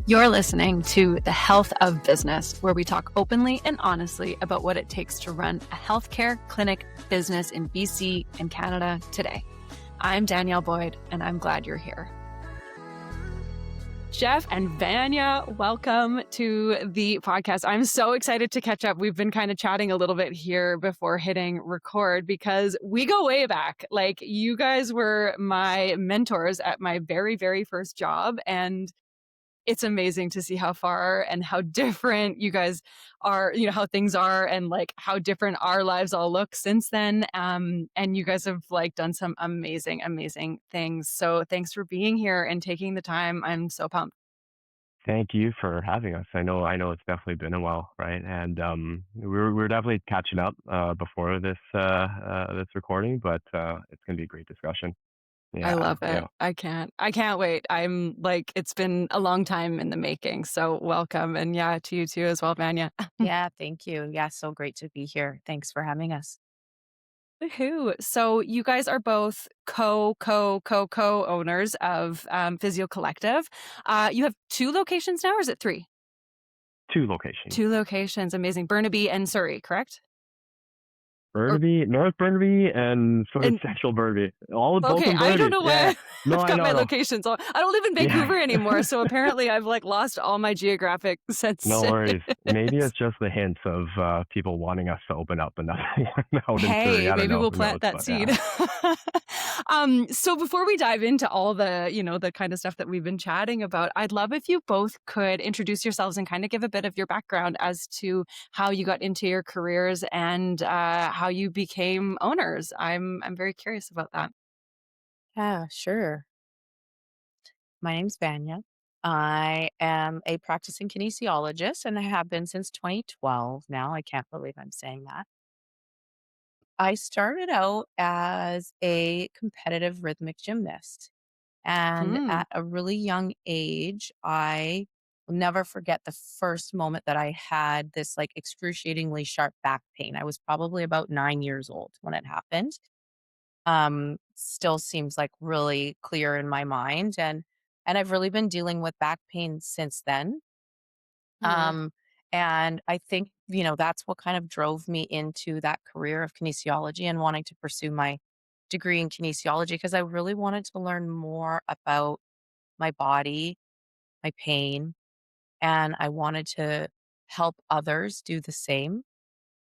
You're listening to The Health of Business, where we talk openly and honestly about what it takes to run a healthcare clinic business in BC and Canada today. I'm Danielle Boyd, and I'm glad you're here. Jeff and Vania, welcome to the podcast. I'm so excited to catch up. We've been kind of chatting a little bit here before hitting record because we go way back. Like, you guys were my mentors at my very, very first job, and it's amazing to see how far and how different you guys are, how things are, and like how different our lives all look since then. And you guys have like done some amazing, amazing things. So thanks for being here and taking the time. I'm so pumped. Thank you for having us. I know it's definitely been a while, right? And we're definitely catching up before this recording, but it's gonna be a great discussion. I Yeah, love it. yeah. I can't wait. I'm like, it's been a long time in the making. So welcome. And yeah, to you too as well, Vanya. Yeah, thank you. Yeah, so great to be here. Thanks for having us. Woohoo. So you guys are both co-owners of Physio Collective. You have 2 locations now, or is it 3? Two locations. 2 locations. Amazing. Burnaby and Surrey, correct? Or, Burnaby, North Burnaby, and sort of and Central Burnaby. Both okay, in I don't Burnaby. know Yeah. why No, I've I got know, my no. locations all. I don't live in Yeah. Vancouver anymore, so apparently I've like lost all my geographic sense. No worries. Maybe it's just the hints of people wanting us to open up another one out in Surrey. Hey, I don't maybe know. we'll Who plant knows? that But yeah. seed. So before we dive into all the, the kind of stuff that we've been chatting about, I'd love if you both could introduce yourselves and kind of give a bit of your background as to how you got into your careers and how you became owners. I'm very curious about that. Yeah, sure. My name's Vanya. I am a practicing kinesiologist and I have been since 2012 now. I can't believe I'm saying that. I started out as a competitive rhythmic gymnast. And Hmm. at a really young age, I will never forget the first moment that I had this like excruciatingly sharp back pain. I was probably about 9 years old when it happened. Still seems like really clear in my mind, and I've really been dealing with back pain since then. Oh my word. Um, and I think, that's what kind of drove me into that career of kinesiology and wanting to pursue my degree in kinesiology because I really wanted to learn more about my body, my pain, and I wanted to help others do the same,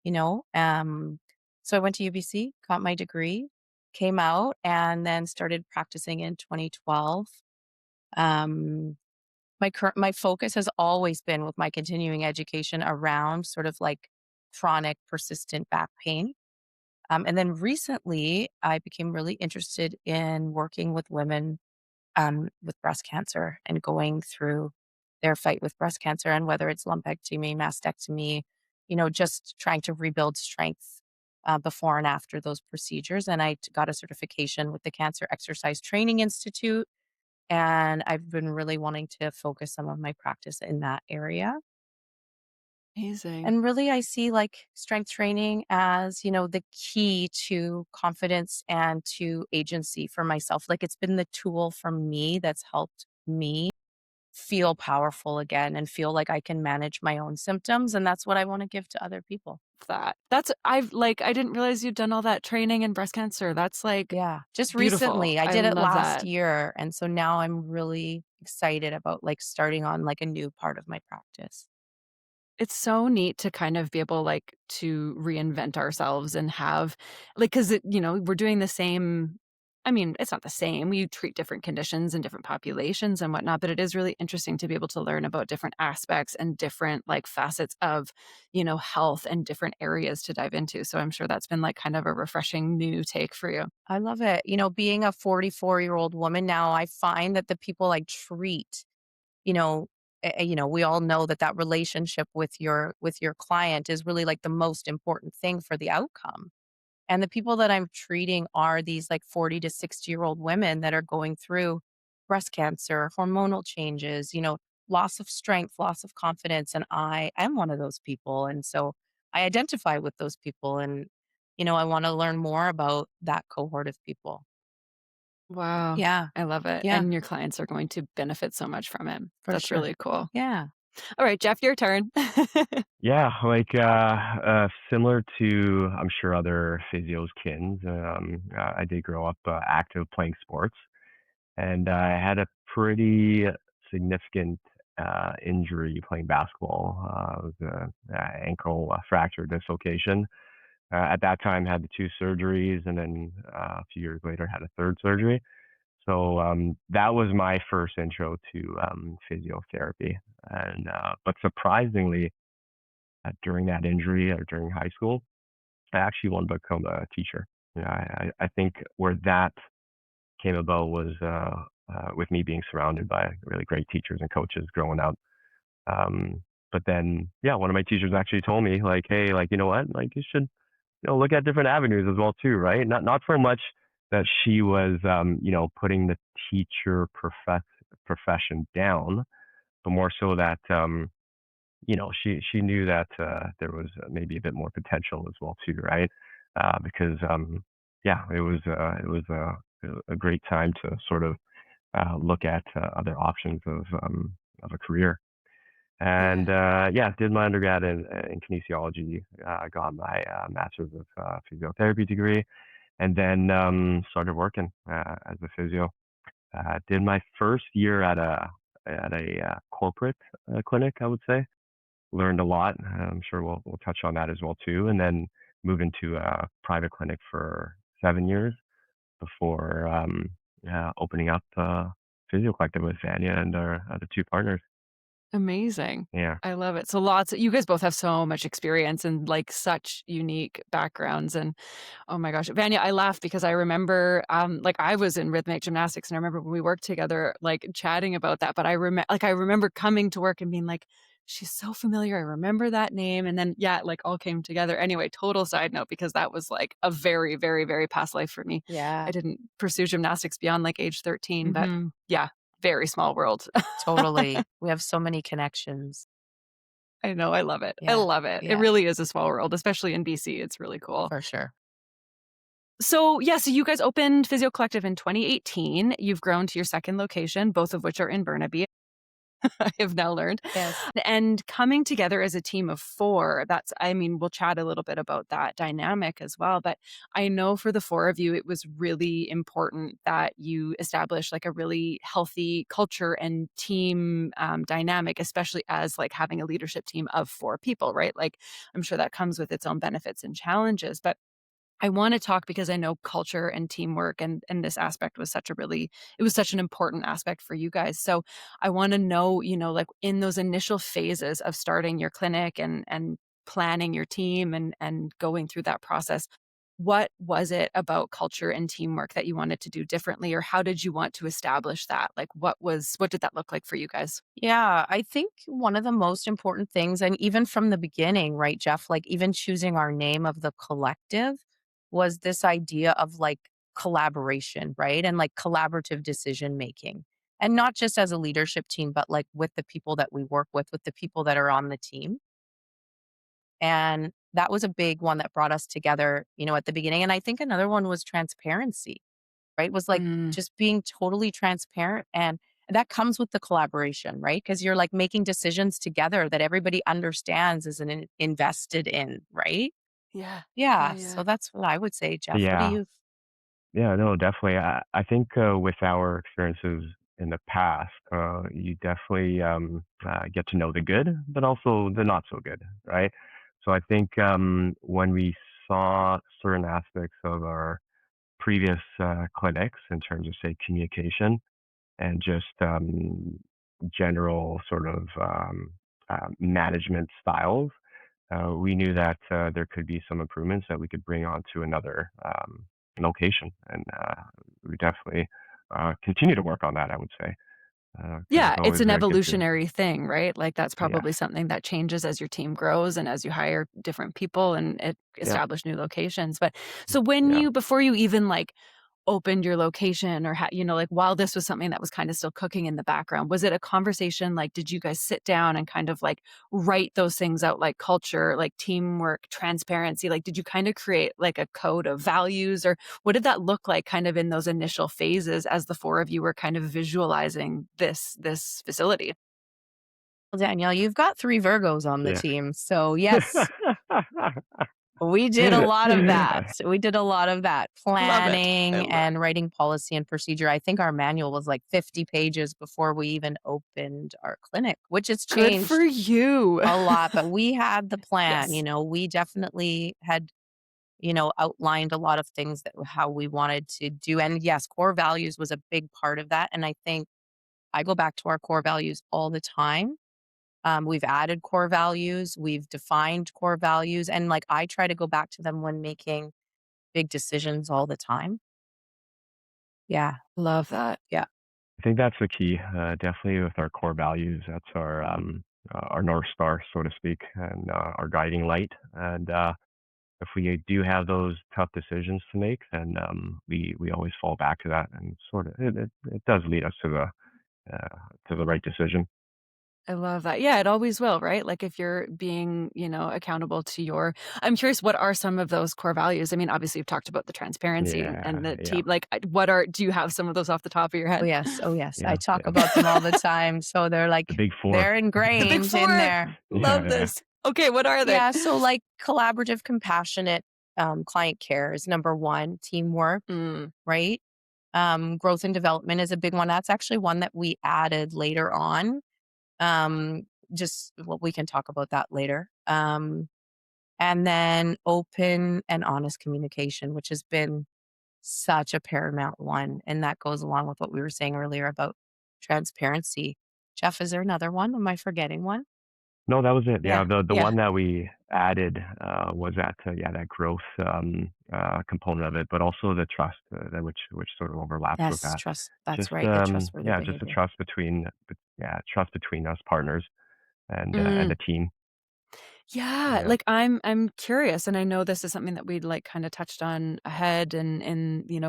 you know? So I went to UBC, got my degree, came out, and then started practicing in 2012. Um, my focus has always been with my continuing education around sort of like chronic persistent back pain. And then recently, I became really interested in working with women with breast cancer and going through their fight with breast cancer and whether it's lumpectomy, mastectomy, just trying to rebuild strength before and after those procedures. And got a certification with the Cancer Exercise Training Institute. And I've been really wanting to focus some of my practice in that area. Amazing. And really, I see like strength training as, the key to confidence and to agency for myself. Like it's been the tool for me that's helped me feel powerful again and feel like I can manage my own symptoms. And that's what I want to give to other people. I didn't realize you'd done all that training in breast cancer. That's like Yeah. Just beautiful. recently, I I did it love last that. year. And so now I'm really excited about like starting on like a new part of my practice. It's so neat to kind of be able, like, to reinvent ourselves and have like, 'cause we're doing the same. I mean, it's not the same. We treat different conditions and different populations and whatnot, but it is really interesting to be able to learn about different aspects and different, like, facets of, health and different areas to dive into. So I'm sure that's been, like, kind of a refreshing new take for you. I love it. Being a 44-year-old woman now, I find that the people I treat, you know, we all know that that relationship with your client is really like the most important thing for the outcome. And the people that I'm treating are these like 40 to 60-year-old women that are going through breast cancer, hormonal changes, loss of strength, loss of confidence. And I am one of those people. And so I identify with those people and, I want to learn more about that cohort of people. Wow. Yeah. I love it. Yeah, And your clients are going to benefit so much from it. for That's sure. really cool. Yeah. All right, Jeff, your turn. Yeah, like similar to I'm sure other physios kins. I did grow up active playing sports, and I had a pretty significant injury playing basketball. It was a ankle fracture dislocation. At that time, had the two surgeries, and then a few years later, had a third surgery. So that was my first intro to physiotherapy, and but surprisingly, during that injury or during high school, I actually wanted to become a teacher. You know, I think where that came about was with me being surrounded by really great teachers and coaches growing up. But then, yeah, one of my teachers actually told me, like, hey, like, you know what, like, you should, look at different avenues as well too, right? Not so much that she was, putting the teacher profession down, but more so that, she knew that there was maybe a bit more potential as well too, right? Because yeah, it was a great time to sort of look at other options of a career. And Yeah. yeah, did my undergrad in kinesiology. Got my master's of physiotherapy degree, and then started working as a physio. Did my first year at a corporate clinic, I would say. Learned a lot. I'm sure we'll touch on that as well too. And then moved into a private clinic for 7 years before opening up Physio Collective with Vania and our other two partners. Amazing. Yeah. I love it. So you guys both have so much experience and like such unique backgrounds. And oh my gosh, Vanya, I laugh because I remember, like I was in rhythmic gymnastics, and I remember when we worked together, like chatting about that. But I remember coming to work and being like, "She's so familiar. I remember that name." And then, yeah, it like all came together. Anyway, total side note because that was like a very, very, very past life for me. I Yeah, didn't pursue gymnastics beyond like age 13, but mhm, yeah, very small world. totally. We have so many connections. I know. I love it. I Yeah, love it. It yeah, really is a small world, especially in BC. It's really cool. for sure. So, yeah, so you guys opened Physio Collective in 2018. You've grown to your second location, both of which are in Burnaby. I have now learned. Yes. And coming together as a team of four, I mean, we'll chat a little bit about that dynamic as well. But I know for the four of you, it was really important that you establish like a really healthy culture and team dynamic, especially as like having a leadership team of four people, right? Like, I'm sure that comes with its own benefits and challenges. But I wanna talk because I know culture and teamwork and this aspect was it was such an important aspect for you guys. So I wanna know, like in those initial phases of starting your clinic and planning your team and going through that process, what was it about culture and teamwork that you wanted to do differently, or how did you want to establish that? Like what did that look like for you guys? Yeah, I think one of the most important things, and even from the beginning, right, Jeff, like even choosing our name of the collective was this idea of like collaboration, right? And like collaborative decision making. And not just as a leadership team, but like with the people that we work with the people that are on the team. And that was a big one that brought us together, at the beginning. And I think another one was transparency, right? Was like Mm, just being totally transparent, and that comes with the collaboration, right? Because you're like making decisions together that everybody understands is invested in, right? yeah. Yeah, Yeah. yeah. So that's what I would say, Jeff. What do Yeah. you? Yeah, no, definitely. I think with our experiences in the past, you definitely get to know the good, but also the not so good, right? So I think when we saw certain aspects of our previous clinics in terms of, say, communication and just general sort of management styles, we knew that there could be some improvements that we could bring on to another location, and we definitely continue to work on that. I would say because Yeah, it's it's always an good to, evolutionary thing, right? Like, that's yes, probably something that changes as your team grows and as you hire different people and yeah, establish new locations. But so when yeah, before you even like opened your location, or like while this was something that was kind of still cooking in the background, was it a conversation? Like, did you guys sit down and kind of like write those things out, like culture, like teamwork, transparency? Like, did you kind of create like a code of values, or what did that look like kind of in those initial phases as the four of you were kind of visualizing this facility? Well, Danielle, you've got 3 Virgos on the Yeah. team. So, yes, we did a lot of that. We did a lot of that Love it. I planning love and writing policy and procedure. I think our manual was like 50 pages before we even opened our clinic, which has Good for changed you. a lot, but we had the plan. Yes. We definitely had, outlined a lot of things that how we wanted to do. And yes, core values was a big part of that. And I think I go back to our core values all the time. We've added core values, we've defined core values, and like I try to go back to them when making big decisions all the time. Yeah, Love that. yeah. I think that's the key. Definitely with our core values, that's our North Star, so to speak, and our guiding light. And if we do have those tough decisions to make, then we always fall back to that, and sort of it does lead us to the right decision. I love that. Yeah, it always will, right? Like if you're being, accountable to I'm curious, what are some of those core values? I mean, obviously you've talked about the transparency and Yeah, the yeah, team. Like do you have some of those off the top of your Oh head? yes, oh yes. I yeah, talk yeah. about them all the time. So they're The like big four. they're The big ingrained in four. there. Yeah, Love yeah. this. Okay, what are they? Yeah, so like collaborative, compassionate client care is number one. Teamwork, Mm, right? Growth and development is a big one. That's actually one that we added later on. Um, just well, we can talk about that later. And then open and honest communication, which has been such a paramount one. And that goes along with what we were saying earlier about transparency. Jeff, is there another one? Am I forgetting one? No, that was it. Yeah, Yeah. the Yeah. one that we added was that growth component of it, but also the trust which sort of overlaps with Yes, that. trust. That's Just right. The trustworthy yeah, just the behavior. trust between trust between us partners and mm. the team. Yeah, Yeah. like I'm curious, and I know this is something that we'd like kind of touched on ahead and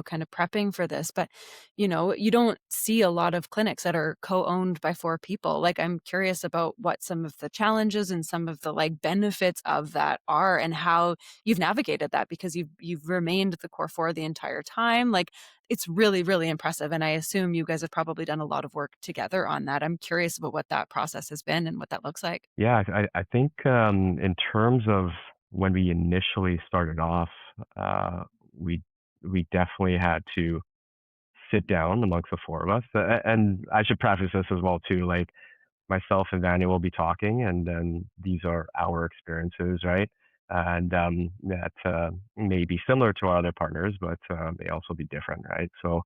kind of prepping for this, but you don't see a lot of clinics that are co-owned by four people. Like I'm curious about what some of the challenges and some of the like benefits of that are and how you've navigated that because you've remained the core four the entire time. Like it's really, really impressive. And I assume you guys have probably done a lot of work together on that. I'm curious about what that process has been and what that looks like. Yeah, I think in terms of when we initially started off, uh, we we definitely had to sit down amongst the four of us. And I should preface this as well too. Like myself and Vania will be talking, and then these are our experiences, right? And that may be similar to our other partners, but may also be different, right? So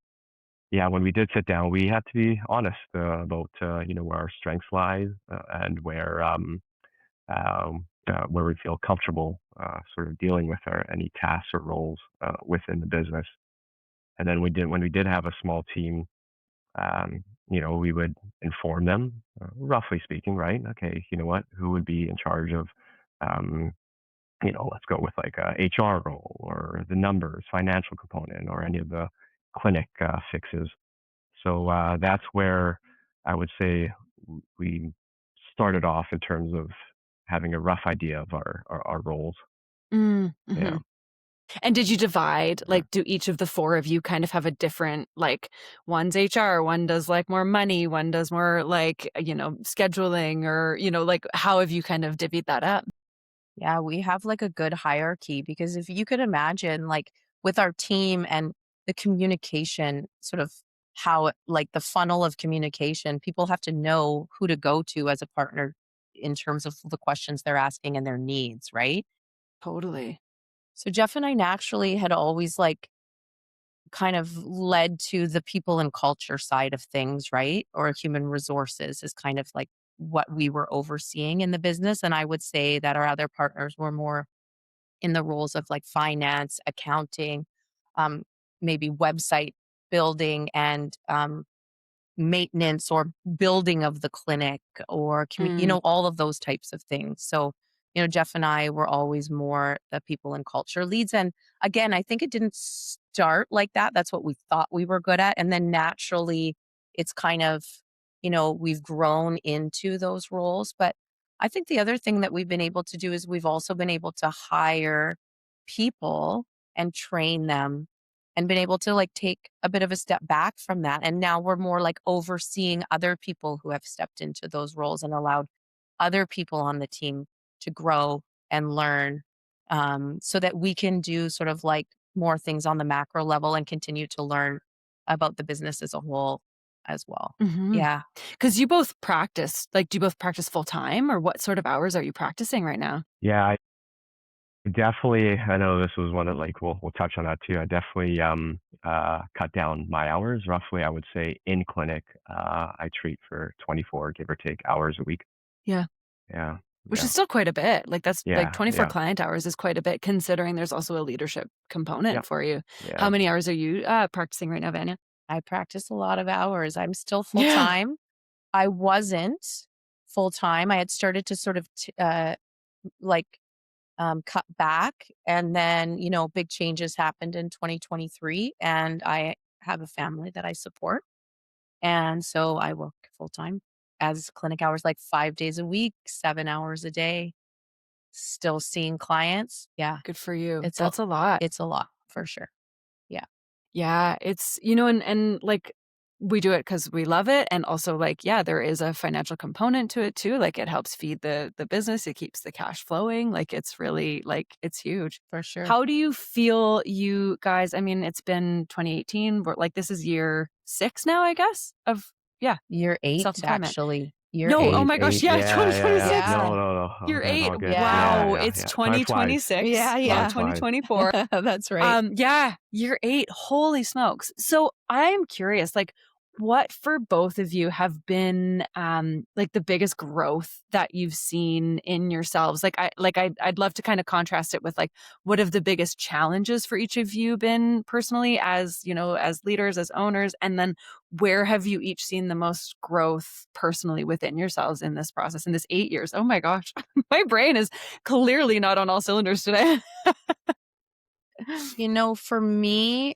yeah, when we did sit down, we had to be honest about where our strengths lie and where we feel comfortable sort of dealing with our any tasks or roles within the business. And then when we did have a small team, we would inform them, roughly speaking, right? Okay, you know what? Who would be in charge of, um, let's go with like a HR role or the numbers, financial component, or any of the clinic fixes. So that's where I would say we started off in terms of having a rough idea of our roles. Mm, Yeah. mhm. And did you divide, Yeah. like, do each of the 4 of you kind of have a different, like, one's HR, one does, like, more money, one does more, like, scheduling or, like, how have you kind of divvied that up? Yeah, we have like a good hierarchy because if you could imagine, like with our team and the communication, sort of like the funnel of communication, people have to know who to go to as a partner in terms of the questions they're asking and their needs, right? Totally. So Jeff and I naturally had always like kind of led to the people and culture side of things, right? Or human resources is kind of like what we were overseeing in the business. And I would say that our other partners were more in the roles of like finance, accounting, um, maybe website building and maintenance or building of the clinic or Mm, all of those types of things. So Jeff and I were always more the people and culture leads. And again, I think it didn't start like that. That's what we thought we were good at. And then naturally, it's kind of, we've grown into those roles. But I think the other thing that we've been able to do is we've also been able to hire people and train them and been able to like take a bit of a step back from that. And now we're more like overseeing other people who have stepped into those roles and allowed other people on the team to grow and learn, so that we can do sort of like more things on the macro level and continue to learn about the business as a whole as well. Mhm. Yeah. 'Cause you both practice, like, do you both practice full time, or what sort of hours are you practicing right now? Yeah, I definitely. I know this was one that like we'll touch on that too. I definitely cut down my hours. Roughly, I would say in clinic, I treat for 24, give or take, hours a week. Yeah. Yeah, Which is yeah, still quite a bit. Like, that's like yeah, 24 yeah, client hours is quite a bit considering there's also a leadership yeah, component for you. How yeah. many hours are you, practicing right now, Vanya? I practice a lot of hours. I'm still full Yeah. time. I wasn't full time. I had started to sort of like cut back. And then, big changes happened in 2023. And I have a family that I support. And so I work full time as clinic hours, like 5 days a week, 7 hours a day, still seeing clients. Yeah, Good for you. it's a, That's a lot. it's a lot for sure. Yeah, Yeah, it's and like we do it because we love it, and also like yeah, there is a financial component to it too. Like it helps feed the business, it keeps the cash flowing. Like it's really like it's huge. for sure. How do you feel, you guys? I mean, it's been 2018. We're like this is year 6 now, I guess. Of yeah, Year self 8, employment. actually. Year No, oh 8. my gosh, 8, yeah, yeah, yeah, yeah. 2026. Yeah. No, no, no. All Year good, 8. all good. Yeah, Yeah. Wow, yeah, it's yeah. Time flies. 2026, Yeah. not Time Yeah. flies. 2024. That's right. Yeah, year 8, holy smokes. So I'm curious, like, what for both of you have been, like, the biggest growth that you've seen in yourselves? I'd love to kinda contrast it with, like, what have the biggest challenges for each of you been personally as, as leaders, as owners, and then where have you each seen the most growth personally within yourselves in this process, in this 8 years? Oh my gosh, my brain is clearly not on all cylinders today. For me,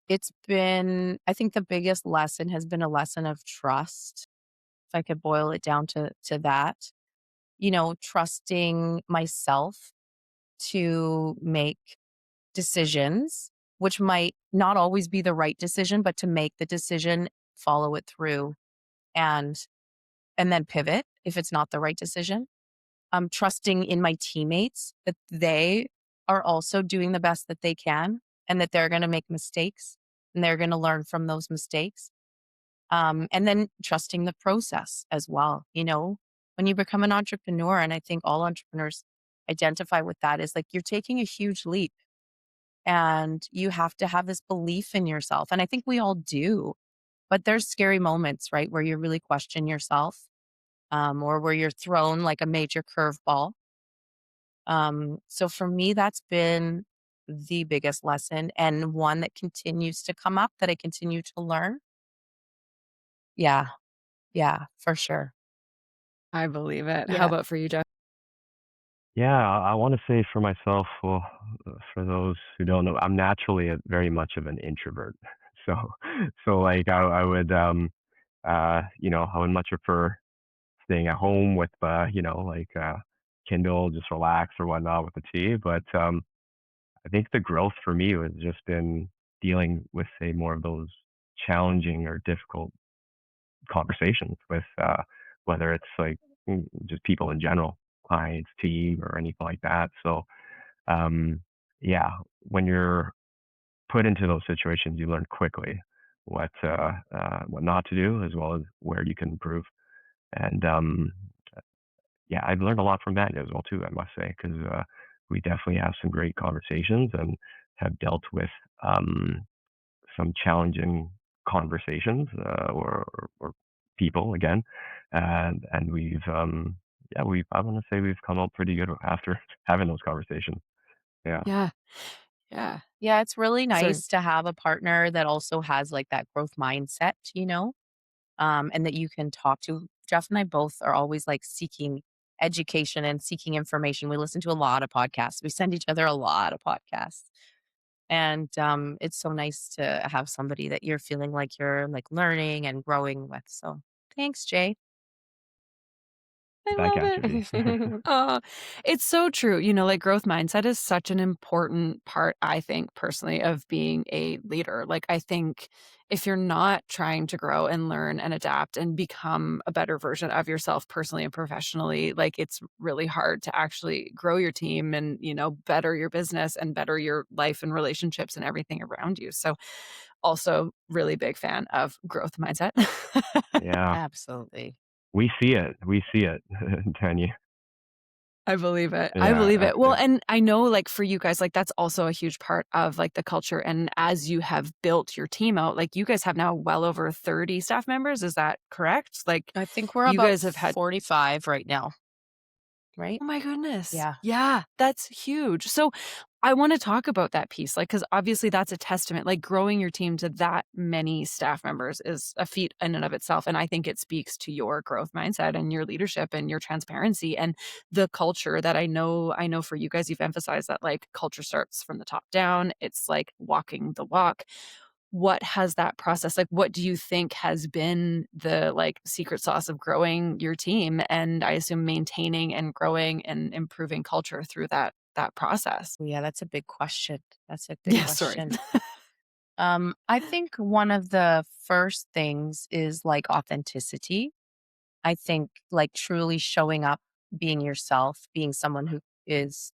it's been, I think the biggest lesson has been a lesson of trust. If I could boil it down to that, trusting myself to make decisions, which might not always be the right decision, but to make the decision, follow it through, and then pivot if it's not the right decision. Trusting in my teammates that they are also doing the best that they can and that they're going to make mistakes and they're going to learn from those mistakes. And then trusting the process as well. When you become an entrepreneur, and I think all entrepreneurs identify with that, is like you're taking a huge leap and you have to have this belief in yourself. And I think we all do, but there's scary moments, right? Where you really question yourself, or where you're thrown like a major curveball. So for me, that's been the biggest lesson and one that continues to come up that I continue to learn. Yeah. Yeah, for sure. I believe it. How Yeah. about for you, Jeff? Yeah, I want to say for myself, well, for those who don't know, I'm naturally very much of an introvert. So, like I would, I would much prefer staying at home with, Kindle, just relax or whatnot with the tea. But I think the growth for me has just been dealing with, say, more of those challenging or difficult conversations with, whether it's like just people in general, clients, team, or anything like that. So, um, yeah, when you're put into those situations, you learn quickly what not to do, as well as where you can improve. And yeah, I've learned a lot from that as well too, I must say, because we definitely have some great conversations and have dealt with some challenging conversations, or people again, and we've I want to say we've come out pretty good after having those conversations. Yeah. Yeah. Yeah. Yeah, it's really Sorry. nice to have a partner that also has like that growth mindset, and that you can talk to. Jeff and I both are always like seeking education and seeking information. We listen to a lot of podcasts. We send each other a lot of podcasts. And it's so nice to have somebody that you're feeling like you're like learning and growing with. So thanks, Jay. I Back love at you, V. it. It's so true. Like growth mindset is such an important part, I think, personally, of being a leader. Like, I think if you're not trying to grow and learn and adapt and become a better version of yourself personally and professionally, like it's really hard to actually grow your team and, better your business and better your life and relationships and everything around you. So, also really big fan of growth mindset. Yeah, Absolutely. we see it. We see it, Tanya. I believe it. I Yeah, believe it. Well, and I know, like, for you guys, like, that's also a huge part of, like, the culture, and as you have built your team out, like, you guys have now well over 30 staff members, is that correct? Like, I think we're you about guys have had 45 right now, right? Oh my goodness. Yeah. Yeah, that's huge. So, I wanna talk about that piece, like, because obviously that's a testament, like, growing your team to that many staff members is a feat in and of itself, and I think it speaks to your growth mindset and your leadership and your transparency and the culture that I know for you guys, you've emphasized that, like, culture starts from the top down. It's like walking the walk. What has that process like, what do you think has been the, like, secret sauce of growing your team and I assume maintaining and growing and improving culture through that process? Yeah, that's a big question. That's a big Yeah, sorry. question. I think one of the first things is like authenticity. I think like truly showing up, being yourself, being someone who is,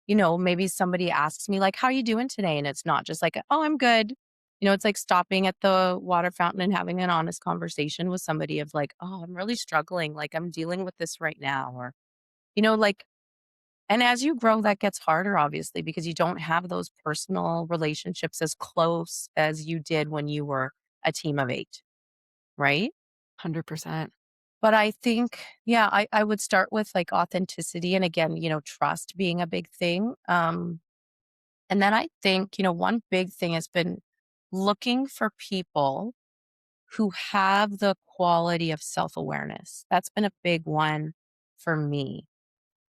maybe somebody asks me like, "How you doing today?" And it's not just like, "Oh, I'm good." It's like stopping at the water fountain and having an honest conversation with somebody of like, "Oh, I'm really struggling. Like I'm dealing with this right now." Or, like, and as you grow, that gets harder, obviously, because you don't have those personal relationships as close as you did when you were a team of eight, right? 100%. But I think, yeah, I would start with like authenticity. And again, trust being a big thing. And then I think, one big thing has been looking for people who have the quality of self awareness. That's been a big one for me,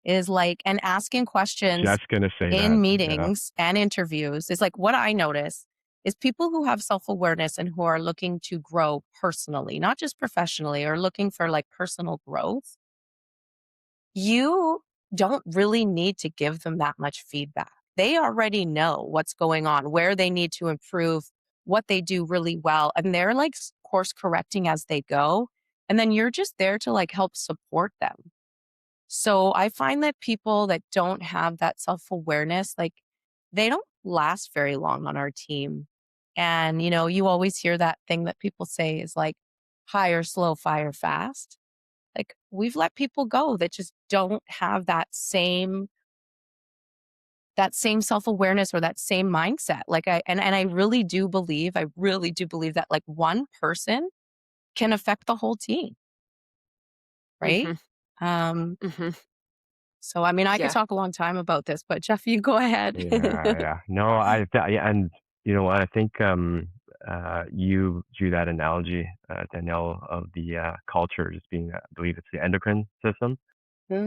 is like, and asking questions just gonna say that. in Yeah. meetings and interviews is like what I notice is people who have self awareness and who are looking to grow personally, not just professionally, or looking for like personal growth. You don't really need to give them that much feedback. They already know what's going on, where they need to improve, what they do really well. And they're like course correcting as they go. And then you're just there to like help support them. So I find that people that don't have that self awareness, like they don't last very long on our team. And, you always hear that thing that people say is like hire slow, fire fast. Like we've let people go that just don't have that same self-awareness or that same mindset. Like and I really do believe that like one person can affect the whole team, right? Mhm, Um mhm. so I mean I could Yeah. talk a long time about this, but Jeff, you go ahead. Yeah, yeah. No, yeah, and you know what? I think you drew that analogy, Danielle, of the culture just being, I believe it's the endocrine system,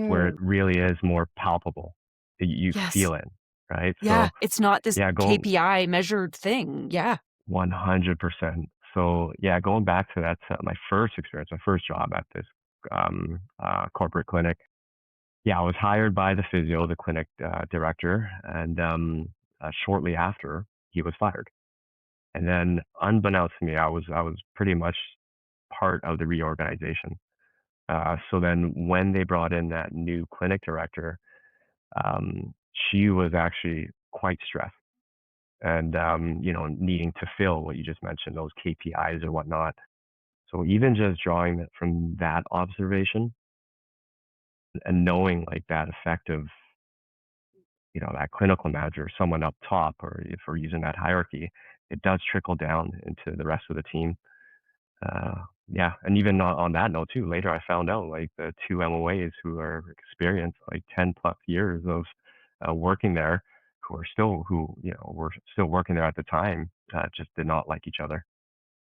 where it Mm, really is more palpable. You Yes. feel it, right? So Yeah, it's not this yeah, go KPI measured thing. Yeah. 100%. So yeah, going back to that, my first experience, my first job at this corporate clinic. Yeah, I was hired by the physio, the clinic director, and shortly after, he was fired. And then, unbeknownst to me, I was pretty much part of the reorganization. So then, when they brought in that new clinic director, she was actually quite stressed and needing to fill what you just mentioned, those KPIs or whatnot. So even just drawing that from that observation and knowing like that effect of that clinical manager, someone up top, or if we're using that hierarchy, it does trickle down into the rest of the team. Yeah, and even on that note too, later I found out like the two MOAs who are experienced like 10 plus years of working there, who were still working there at the time, just did not like each other.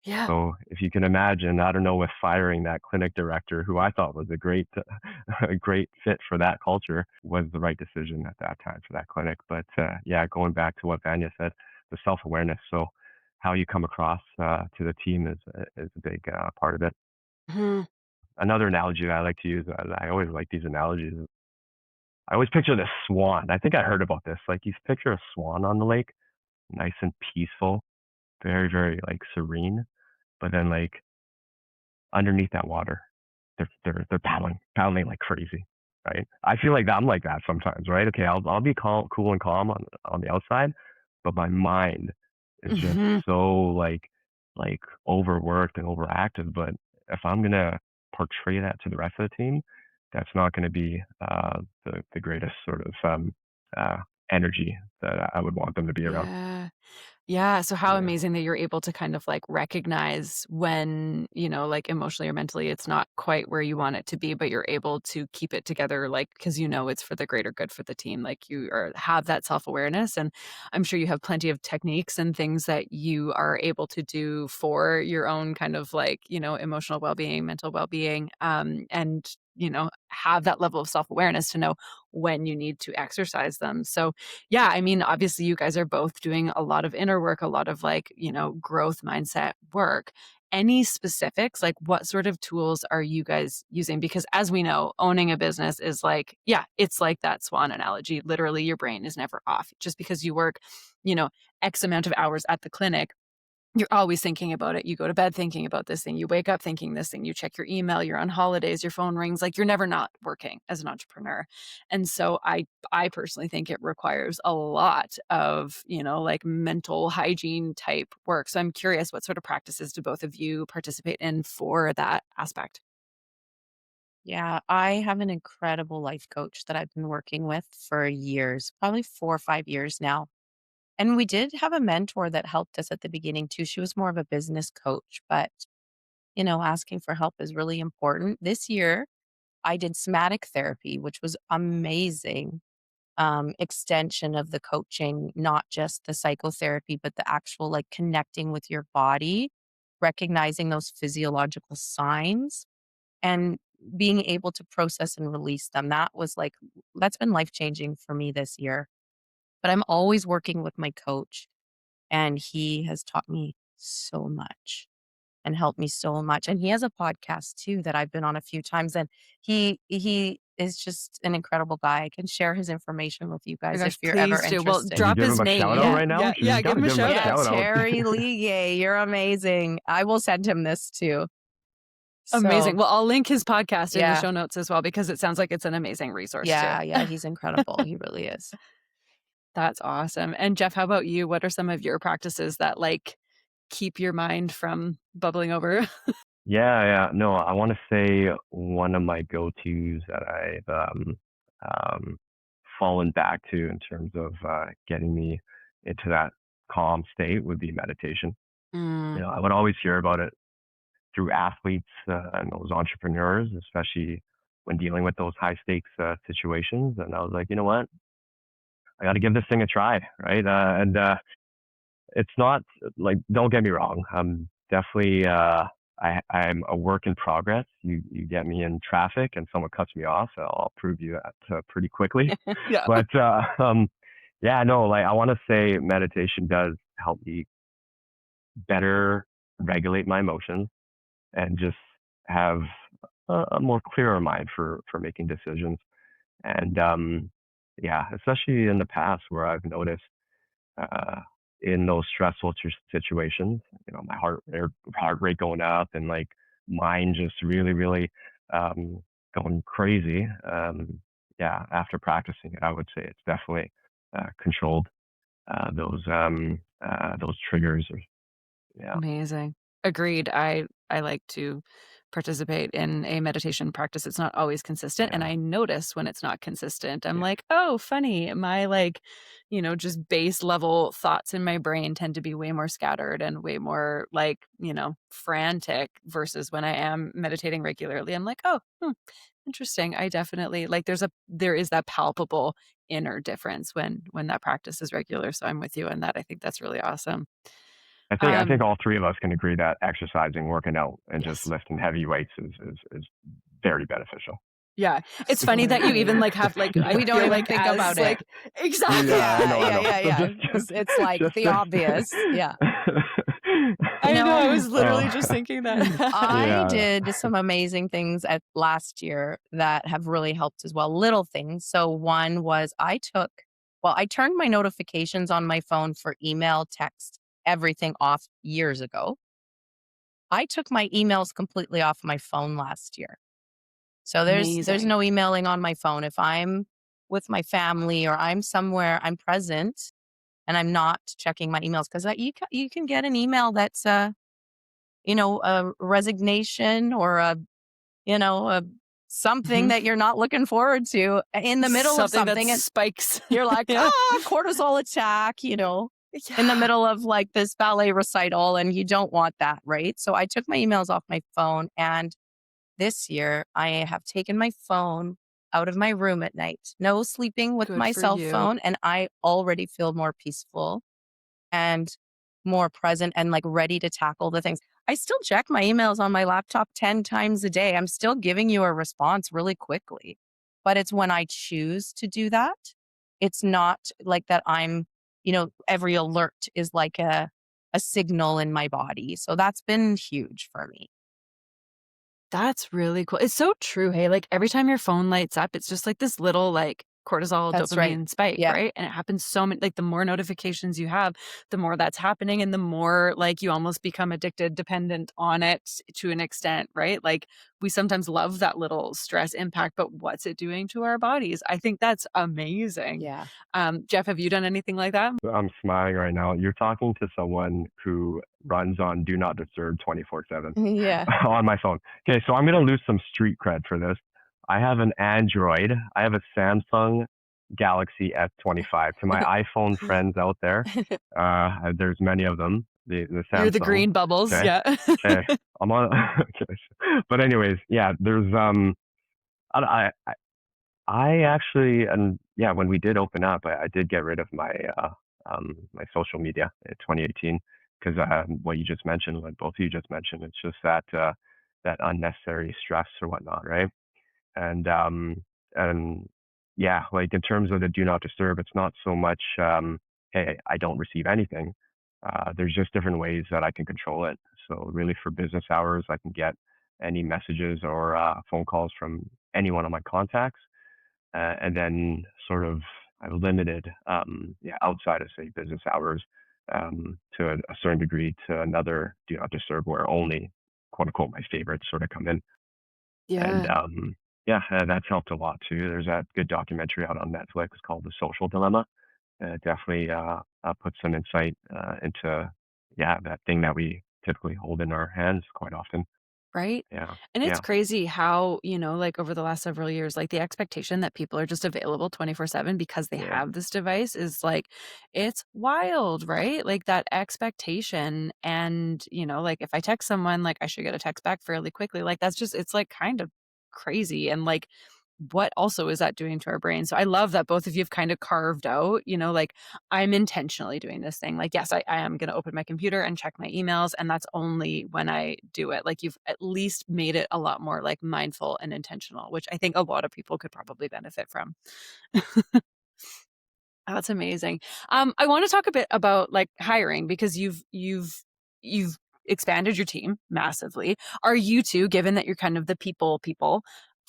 Yeah. So if you can imagine, I don't know, with firing that clinic director, who I thought was a great, a great fit for that culture, was the right decision at that time for that clinic. But yeah, going back to what Vanya said, the self-awareness. So how you come across to the team is a big part of it. Mhm. Another analogy that I like to use, I always like these analogies. I always picture this swan. I think I heard about this. Like you picture a swan on the lake, nice and peaceful, very, very like serene. But then like underneath that water, they're paddling like crazy, right? I feel like I'm like that sometimes, right? Okay, I'll be calm, cool and calm on the outside, but my mind is just Mhm. so like overworked and overactive. But if I'm gonna portray that to the rest of the team, that's not going to be the greatest sort of uh, energy that I would want them to be around. Yeah. Yeah, so how Yeah. amazing that you're able to kind of, like, recognize when, like, emotionally or mentally it's not quite where you want it to be, but you're able to keep it together, like, because it's for the greater good for the team, like, have that self-awareness, and I'm sure you have plenty of techniques and things that you are able to do for your own kind of, like, emotional well-being, mental well-being, and, have that level of self-awareness to know when you need to exercise them, so yeah, I mean, obviously, you guys are both doing a lot of inner work, a lot of like, growth mindset work. Any specifics? Like, what sort of tools are you guys using? Because as we know, owning a business is like, yeah, it's like that swan analogy. Literally, your brain is never off. Just because you work, you know, X amount of hours at the clinic, you're always thinking about it. You go to bed thinking about this thing. You wake up thinking this thing. You check your email. You're on holidays. Your phone rings. Like you're never not working as an entrepreneur. And so I personally think it requires a lot of, like mental hygiene type work. So I'm curious, what sort of practices do both of you participate in for that aspect? Yeah, I have an incredible life coach that I've been working with for years, probably 4 or 5 years now. And we did have a mentor that helped us at the beginning too. She was more of a business coach, but asking for help is really important. This year, I did somatic therapy, which was amazing. Extension of the coaching, not just the psychotherapy, but the actual like connecting with your body, recognizing those physiological signs and being able to process and release them. That's been life changing for me this year. But I'm always working with my coach, and he has taught me so much and helped me so much. And he has a podcast too that I've been on a few times, and he is just an incredible guy. I can share his information with you Oh my guys if gosh, you're ever please do. Well, Could interested. you drop give his him a name. shout out Yeah. Yeah, right now? yeah, You yeah. Give got to him a give him a shout Yeah, out. shout out. Terry Lier, you're amazing. I will send him this too. So, Amazing. Well, I'll link his podcast in the yeah. show notes as well because it sounds like it's an amazing resource too. Yeah, he's incredible. He really is. That's awesome. And Jeff, how about you? What are some of your practices that like keep your mind from bubbling over? Yeah, yeah. No, I want to say one of my go-tos that I've um, fallen back to in terms of getting me into that calm state would be meditation. Mm, I would always hear about it through athletes and those entrepreneurs, especially when dealing with those high stakes situations. And I was like, you know what? I got to give this thing a try, right? And it's not like, don't get me wrong. I'm definitely I'm a work in progress. You get me in traffic and someone cuts me off, I'll prove you that pretty quickly. yeah. But yeah, no, like I want to say meditation does help me better regulate my emotions and just have a more clearer mind for making decisions. And yeah, especially in the past where I've noticed uh, in those stressful situations, my heart rate going up and like mind just really, really um, going crazy. Yeah, after practicing it, I would say it's definitely controlled those triggers. Or yeah, Amazing. Agreed. I like to participate in a meditation practice. It's not always consistent, and yeah, I notice when it's not consistent. I'm yeah, like, "Oh, funny." My like, just base level thoughts in my brain tend to be way more scattered and way more like, frantic versus when I am meditating regularly. I'm like, "Oh, interesting." I definitely like there is that palpable inner difference when that practice is regular. So I'm with you on that. I think that's really awesome. I think all three of us can agree that exercising, working out, and just Yes. lifting heavy weights is very beneficial. Yeah. It's funny that you even Absolutely. like have like I We don't feel even like think as about it. like exactly. Yeah, I Yeah, know, I yeah, know. yeah, So yeah. It's like just the obvious. Yeah. You I know. I know, was literally just thinking that. I yeah. did some amazing things at last year that have really helped as well. Little things. So one was I turned my notifications on my phone for email, text, everything off years ago. I took my emails completely off my phone last year. So there's Amazing. no emailing on my phone. If I'm with my family or I'm somewhere, I'm present and I'm not checking my emails because you can get an email that's a resignation or a something Mhm. that you're not looking forward to in the middle of Something that something, and spikes. you're like, Yeah. cortisol attack, in the Yeah. middle of like this ballet recital, and you don't want that, right? So I took my emails off my phone, and this year I have taken my phone out of my room at night. No sleeping with Good my for cell you. phone, and I already feel more peaceful and more present and like ready to tackle the things. I still check my emails on my laptop 10 times a day. I'm still giving you a response really quickly. But it's when I choose to do that. It's not like that every alert is like a signal in my body. So that's been huge for me. That's really cool. It's so true. Hey, like every time your phone lights up, it's just like this little like cortisol That's right. dopamine spike, Yeah. right? And it happens so many, like the more notifications you have, the more that's happening and the more like you almost become addicted, dependent on it to an extent, right? Like we sometimes love that little stress impact, but what's it doing to our bodies? I think that's amazing. Yeah. Jeff, have you done anything like that? I'm smiling right now. You're talking to someone who runs on Do Not Disturb 24/7 Yeah. on my phone. Okay, so I'm gonna lose some street cred for this. I have an Android. I have a Samsung Galaxy S25. To my iPhone friends out there, there's many of them. The You're the Samsung. green bubbles. Okay, Yeah. okay. I'm on. Okay. But anyways, yeah. There's I actually, and yeah, when we did open up, I did get rid of my social media in 2018 because what you just mentioned, what both of you just mentioned, it's just that unnecessary stress or whatnot, right? And and yeah, like in terms of the do not disturb, it's not so much hey, I don't receive anything. There's just different ways that I can control it. So really, for business hours, I can get any messages or phone calls from any one of my contacts, and then sort of I've limited, yeah, outside of say business hours, to a certain degree to another do not disturb where only quote unquote my favorites sort of come in, and Yeah. yeah, that's helped a lot too. There's that good documentary out on Netflix called The Social Dilemma. Definitely puts some insight into yeah that thing that we typically hold in our hands quite often. Right? Yeah, And it's yeah, crazy how, like over the last several years, like the expectation that people are just available 24/7 because they yeah. have this device is like, it's wild, right? Like that expectation. And, like if I text someone, like I should get a text back fairly quickly. Like that's just, it's like kind of crazy. And like, what also is that doing to our brain? So I love that both of you have kind of carved out, like I'm intentionally doing this thing. Like, yes, I am going to open my computer and check my emails. And that's only when I do it. Like, you've at least made it a lot more like mindful and intentional, which I think a lot of people could probably benefit from. That's amazing. I want to talk a bit about like hiring because you've expanded your team massively. Are you two, given that you're kind of the people,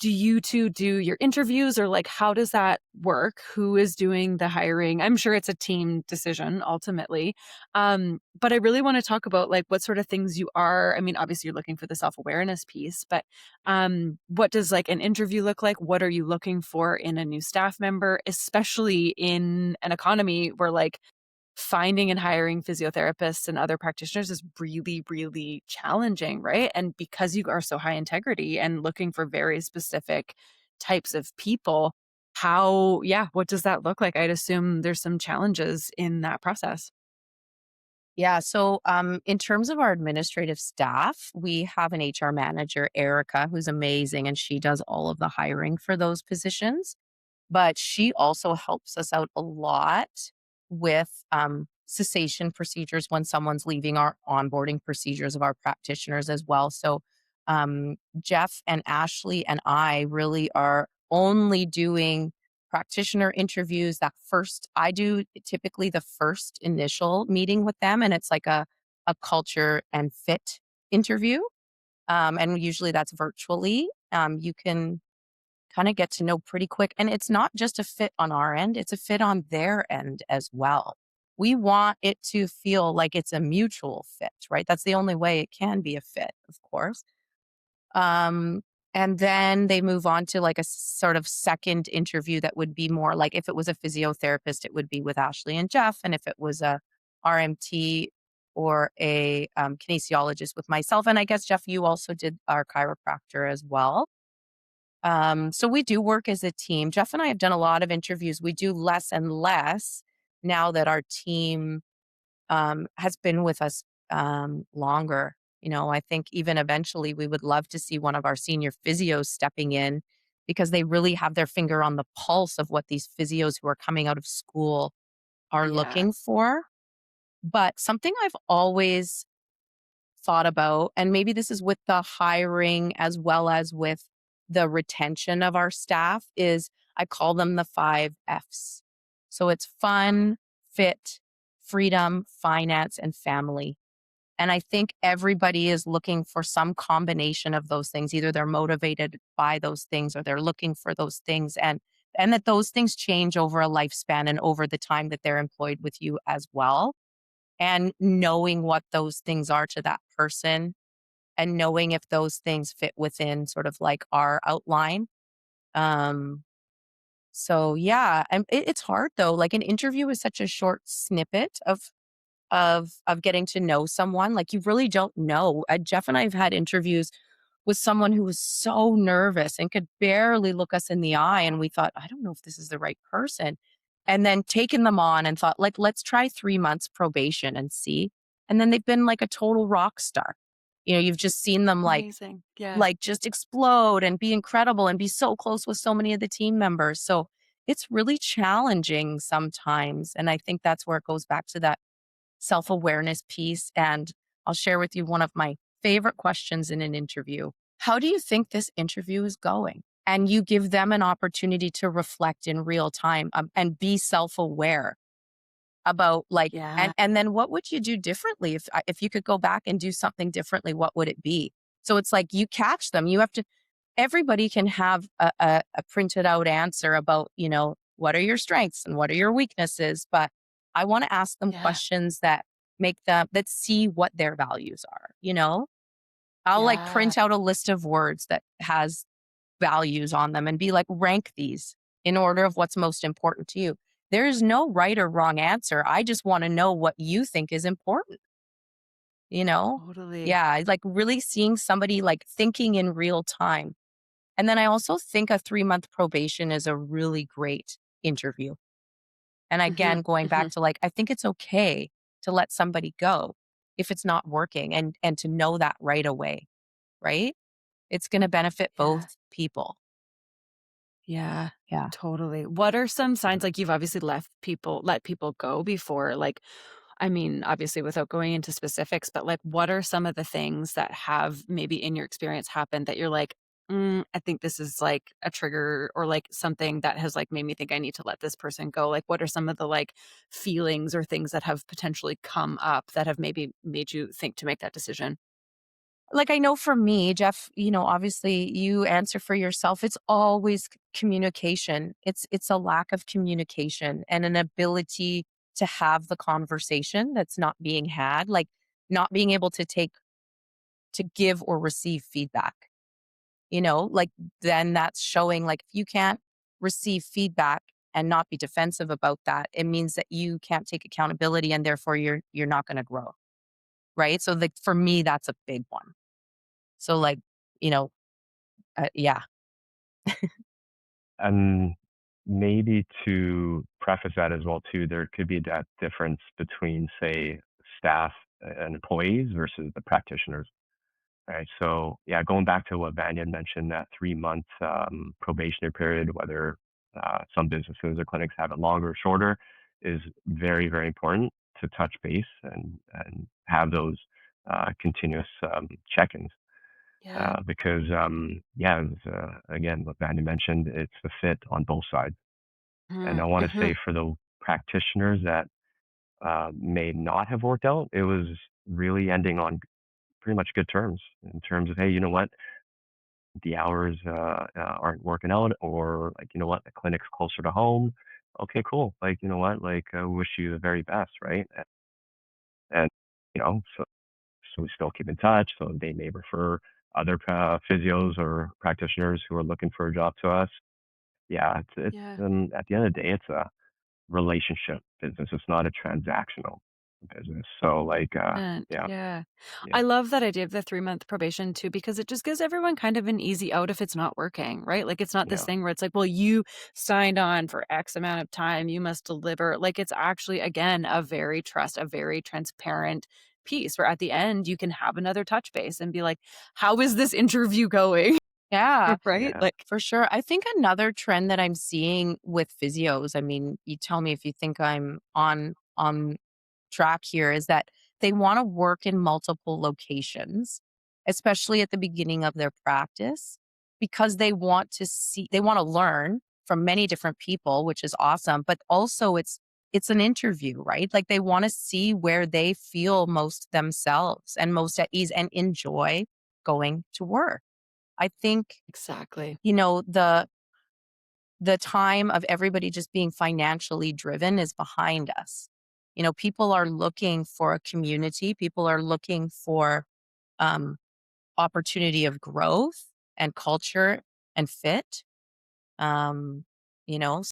do you two do your interviews or like how does that work? Who is doing the hiring? I'm sure it's a team decision ultimately. But I really want to talk about like what sort of things you are. I mean, obviously you're looking for the self-awareness piece, but what does like an interview look like? What are you looking for in a new staff member, especially in an economy where like finding and hiring physiotherapists and other practitioners is really, really challenging, right? And because you are so high integrity and looking for very specific types of people, what does that look like? I'd assume there's some challenges in that process. Yeah. So, in terms of our administrative staff, we have an HR manager, Erica, who's amazing, and she does all of the hiring for those positions. But she also helps us out a lot with cessation procedures when someone's leaving, our onboarding procedures of our practitioners as well. So Jeff and Ashley and I really are only doing practitioner interviews. That first, I do typically the first initial meeting with them, and it's like a culture and fit interview. And usually that's virtually. You can kind of get to know pretty quick. And it's not just a fit on our end, it's a fit on their end as well. We want it to feel like it's a mutual fit, right? That's the only way it can be a fit, of course. Um, and then they move on to like a sort of second interview that would be more like if it was a physiotherapist, it would be with Ashley and Jeff. And if it was a RMT or a kinesiologist with myself. And I guess, Jeff, you also did our chiropractor as well. So we do work as a team. Jeff and I have done a lot of interviews. We do less and less now that our team has been with us longer. I think even eventually we would love to see one of our senior physios stepping in because they really have their finger on the pulse of what these physios who are coming out of school are Yeah. looking for. But something I've always thought about, and maybe this is with the hiring as well as with the retention of our staff, is I call them the 5 Fs. So it's fun, fit, freedom, finance, and family. And I think everybody is looking for some combination of those things. Either they're motivated by those things or they're looking for those things. And that those things change over a lifespan and over the time that they're employed with you as well. And knowing what those things are to that person and knowing if those things fit within sort of like our outline. Um, so yeah, and it's hard though. Like an interview is such a short snippet of getting to know someone. Like you really don't know. Jeff and I have had interviews with someone who was so nervous and could barely look us in the eye, and we thought, I don't know if this is the right person. And then taken them on and thought, like, let's try 3 months probation and see. And then they've been like a total rock star. You've just seen them Amazing. Yeah. like just explode and be incredible and be so close with so many of the team members. So it's really challenging sometimes. And I think that's where it goes back to that self-awareness piece. And I'll share with you one of my favorite questions in an interview. How do you think this interview is going? And you give them an opportunity to reflect in real time, and be self-aware about like, Yeah. and then what would you do differently if you could go back and do something differently? What would it be? So it's like you catch them. You have to. Everybody can have a printed out answer about what are your strengths and what are your weaknesses, but I want to ask them Yeah. questions that make them that see what their values are. I'll like Yeah. print out a list of words that has values on them and be like, rank these in order of what's most important to you. There is no right or wrong answer. I just want to know what you think is important, you know? Totally. Yeah, like really seeing somebody like thinking in real time. And then I also think a 3 month probation is a really great interview. And Hmm. again, going Hmm. back to like, I think it's okay to let somebody go if it's not working, and to know that right away, right? It's going to benefit Yeah. both people. Yeah. Yeah. Totally. What are some signs, like you've obviously let people go before, like, I mean, obviously without going into specifics, but like what are some of the things that have maybe in your experience happened that you're like, I think this is like a trigger or like something that has like made me think I need to let this person go. Like what are some of the like feelings or things that have potentially come up that have maybe made you think to make that decision? Like I know for me, Jeff, obviously you answer for yourself. It's always communication. It's a lack of communication and an ability to have the conversation that's not being had, like not being able to give or receive feedback. Like then that's showing like if you can't receive feedback and not be defensive about that, it means that you can't take accountability and therefore you're not going to grow. Right? So like for me that's a big one. So like, you know, yeah. And maybe to preface that as well too, there could be that difference between, say, staff and employees versus the practitioners. Right. So yeah, going back to what Vanya mentioned, that 3 month probationary period, whether some businesses or clinics have it longer or shorter, is very, very important to touch base and have those continuous check-ins. Yeah. Because yeah, again, what Vanya mentioned, it's the fit on both sides. And I want to Mm-hmm. say for the practitioners that may not have worked out, it was really ending on pretty much good terms in terms of, hey, you know what, the hours aren't working out, or like, you know what, the clinic's closer to home. Okay, cool. Like, you know what, like, I wish you the very best, right? And so we still keep in touch. So they may refer other physios or practitioners who are looking for a job to us. Yeah, it's Yeah. at the end of the day, it's a relationship business. It's not a transactional business. So like, yeah, Yeah. yeah, I love that idea of the 3-month probation too, because it just gives everyone kind of an easy out if it's not working, right? Like it's not this yeah, thing where it's like, well, you signed on for X amount of time, you must deliver. Like it's actually, again, a very transparent piece where at the end you can have another touch base and be like, how is this interview going? Yeah, Right? yeah, Like, for sure. I think another trend that I'm seeing with physios, I mean, you tell me if you think I'm on track here, is that they want to work in multiple locations, especially at the beginning of their practice, because they want to learn from many different people, which is awesome, but also it's an interview, right? Like they want to see where they feel most themselves and most at ease and enjoy going to work. I think, exactly. you know, the time of everybody just being financially driven is behind us. You know, people are looking for a community, people are looking for um, opportunity of growth and culture and fit. Um,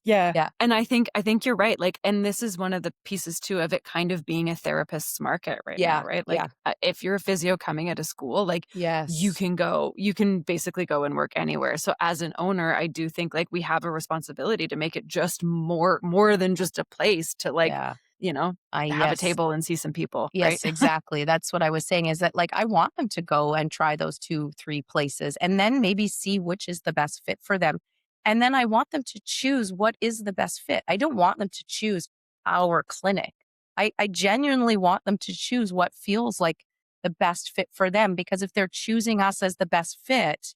Yeah. yeah, And I think you're right, like and this is one of the pieces too of it kind of being a therapist's market right now, yeah, right? yeah, Like, if you're a physio coming at a school, like, yes, you can basically go and work anywhere. So as an owner, I do think, like, we have a responsibility to make it just more than just a place to, like, yeah. you know, have a Yes. table and see some people, right? Yes, exactly. That's what I was saying is that, like, I want them to go and try those 2, 3 places and then maybe see which is the best fit for them. And then I want them to choose what is the best fit. I don't want them to choose our clinic. I genuinely want them to choose what feels like the best fit for them, because if they're choosing us as the best fit,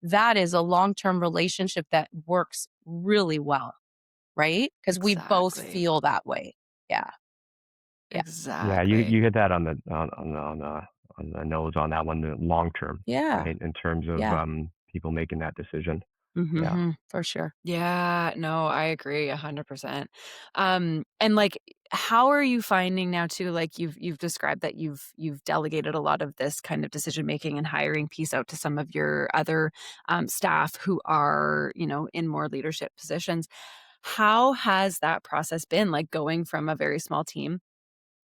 that is a long-term relationship that works really well, right? Because we both Exactly. feel that way. Yeah. Yeah. yeah. You Exactly. you hit that on the nose on that one. The long term, Yeah. right? In terms of Yeah. people making that decision. Yeah, Mhm. For sure. Yeah, no, I agree 100%. And like how are you finding now too like you've described that you've delegated a lot of this kind of decision making and hiring piece out to some of your other staff who are, in more leadership positions. How has that process been like going from a very small team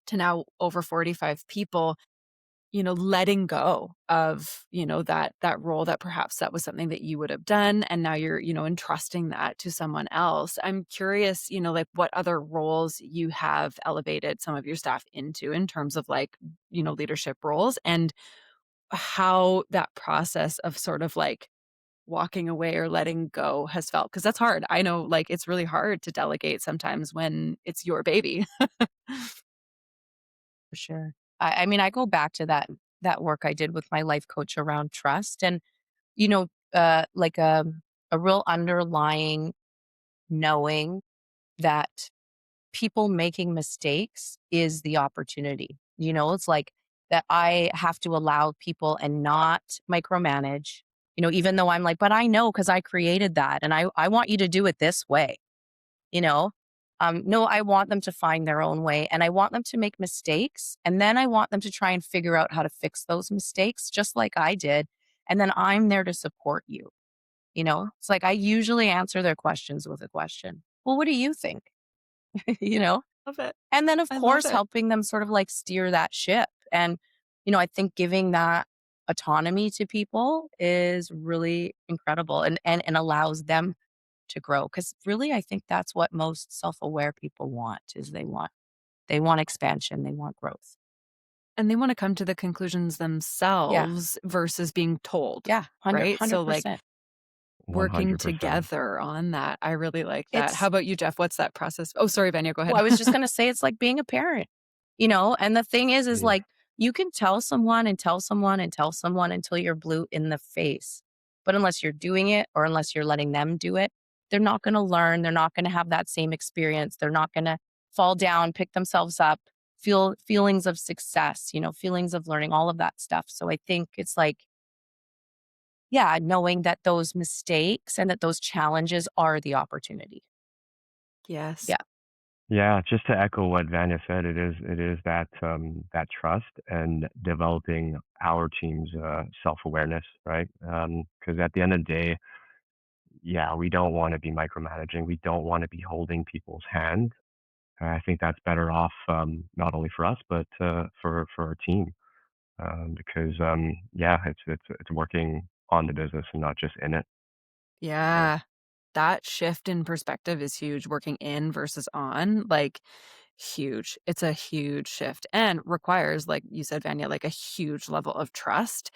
to now over 45 people? Letting go of, that role that perhaps that was something that you would have done and now you're, entrusting that to someone else. I'm curious, like what other roles you have elevated some of your staff into in terms of like, leadership roles and how that process of sort of like walking away or letting go has felt because that's hard. I know like it's really hard to delegate sometimes when it's your baby. For sure. I mean, I go back to that work I did with my life coach around trust and, like a real underlying knowing that people making mistakes is the opportunity. It's like that I have to allow people and not micromanage, even though I'm like, but I know because I created that and I want you to do it this way. you know? No, I want them to find their own way and I want them to make mistakes. And then I want them to try and figure out how to fix those mistakes, just like I did. And then I'm there to support you. It's like I usually answer their questions with a question. Well, what do you think? you know? Love it. And then, of I love course, it. helping them sort of like steer that ship. And, I think giving that autonomy to people is really incredible and allows them to grow, because really I think that's what most self-aware people want is they want expansion, they want growth. And they wanna come to the conclusions Yeah. themselves versus being told, Yeah, right? So, like, 100%. working 100%. together on that, I really like that. How It's about you, Jeff? What's that process? Oh, sorry, Vanya, go ahead. well, I was just gonna say it's like being a parent. And the thing is Yeah. like, you can tell someone and tell someone and tell someone until you're blue in the face. But unless you're doing it or unless you're letting them do it, they're not going to learn. They're not going to have that same experience. They're not going to fall down, pick themselves up, feel feelings of success, feelings of learning, all of that stuff. So I think it's like, yeah, knowing that those mistakes and that those challenges are the opportunity. Yes. Yeah. Yeah, just to echo what Vanya said, it is that that trust and developing our team's self-awareness, right? Because at the end of the day, yeah, we don't want to be micromanaging. We don't want to be holding people's hand. I think that's better off, not only for us but for our team, because yeah, it's working on the business and not just in it. Yeah. Yeah. That shift in perspective is huge, working in versus on, like, huge. It's a huge shift and requires, like you said, Vanya, like a huge level of trust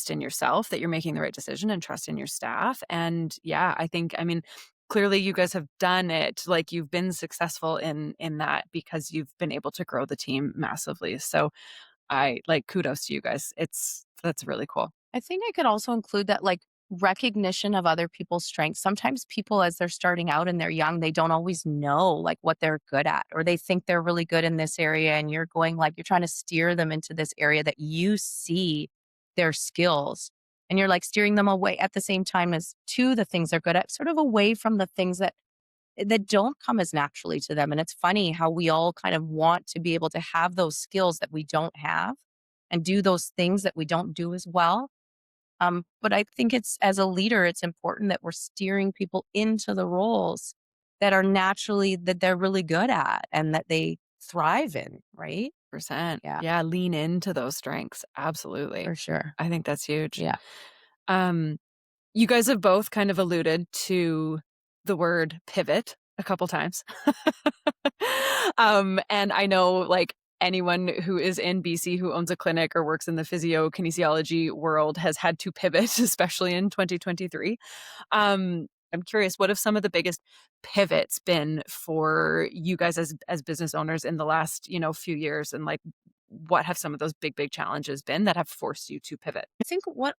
in yourself that you're making the right decision and trust in your staff. And yeah, I mean, clearly you guys have done it. Like you've been successful in that because you've been able to grow the team massively. So I like kudos to you guys. That's really cool. I think I could also include that, like, recognition of other people's strengths. Sometimes people, as they're starting out and they're young, they don't always know like what they're good at, or they think they're really good in this area. And you're going, like, you're trying to steer them into this area that you see their skills. And you're like steering them away at the same time as to the things they're good at, sort of away from the things that don't come as naturally to them. And it's funny how we all kind of want to be able to have those skills that we don't have and do those things that we don't do as well. But I think it's, as a leader, it's important that we're steering people into the roles that are naturally that they're really good at and that they thrive in, right? Percent. Yeah, Yeah, lean into those strengths. Absolutely. for sure. I think that's huge. Yeah. Um, you guys have both kind of alluded to the word pivot a couple times. And I know like anyone who is in BC who owns a clinic or works in the physio kinesiology world has had to pivot, especially in 2023. I'm curious, what have some of the biggest pivots been for you guys as business owners in the last, few years? And like what have some of those big challenges been that have forced you to pivot? I think what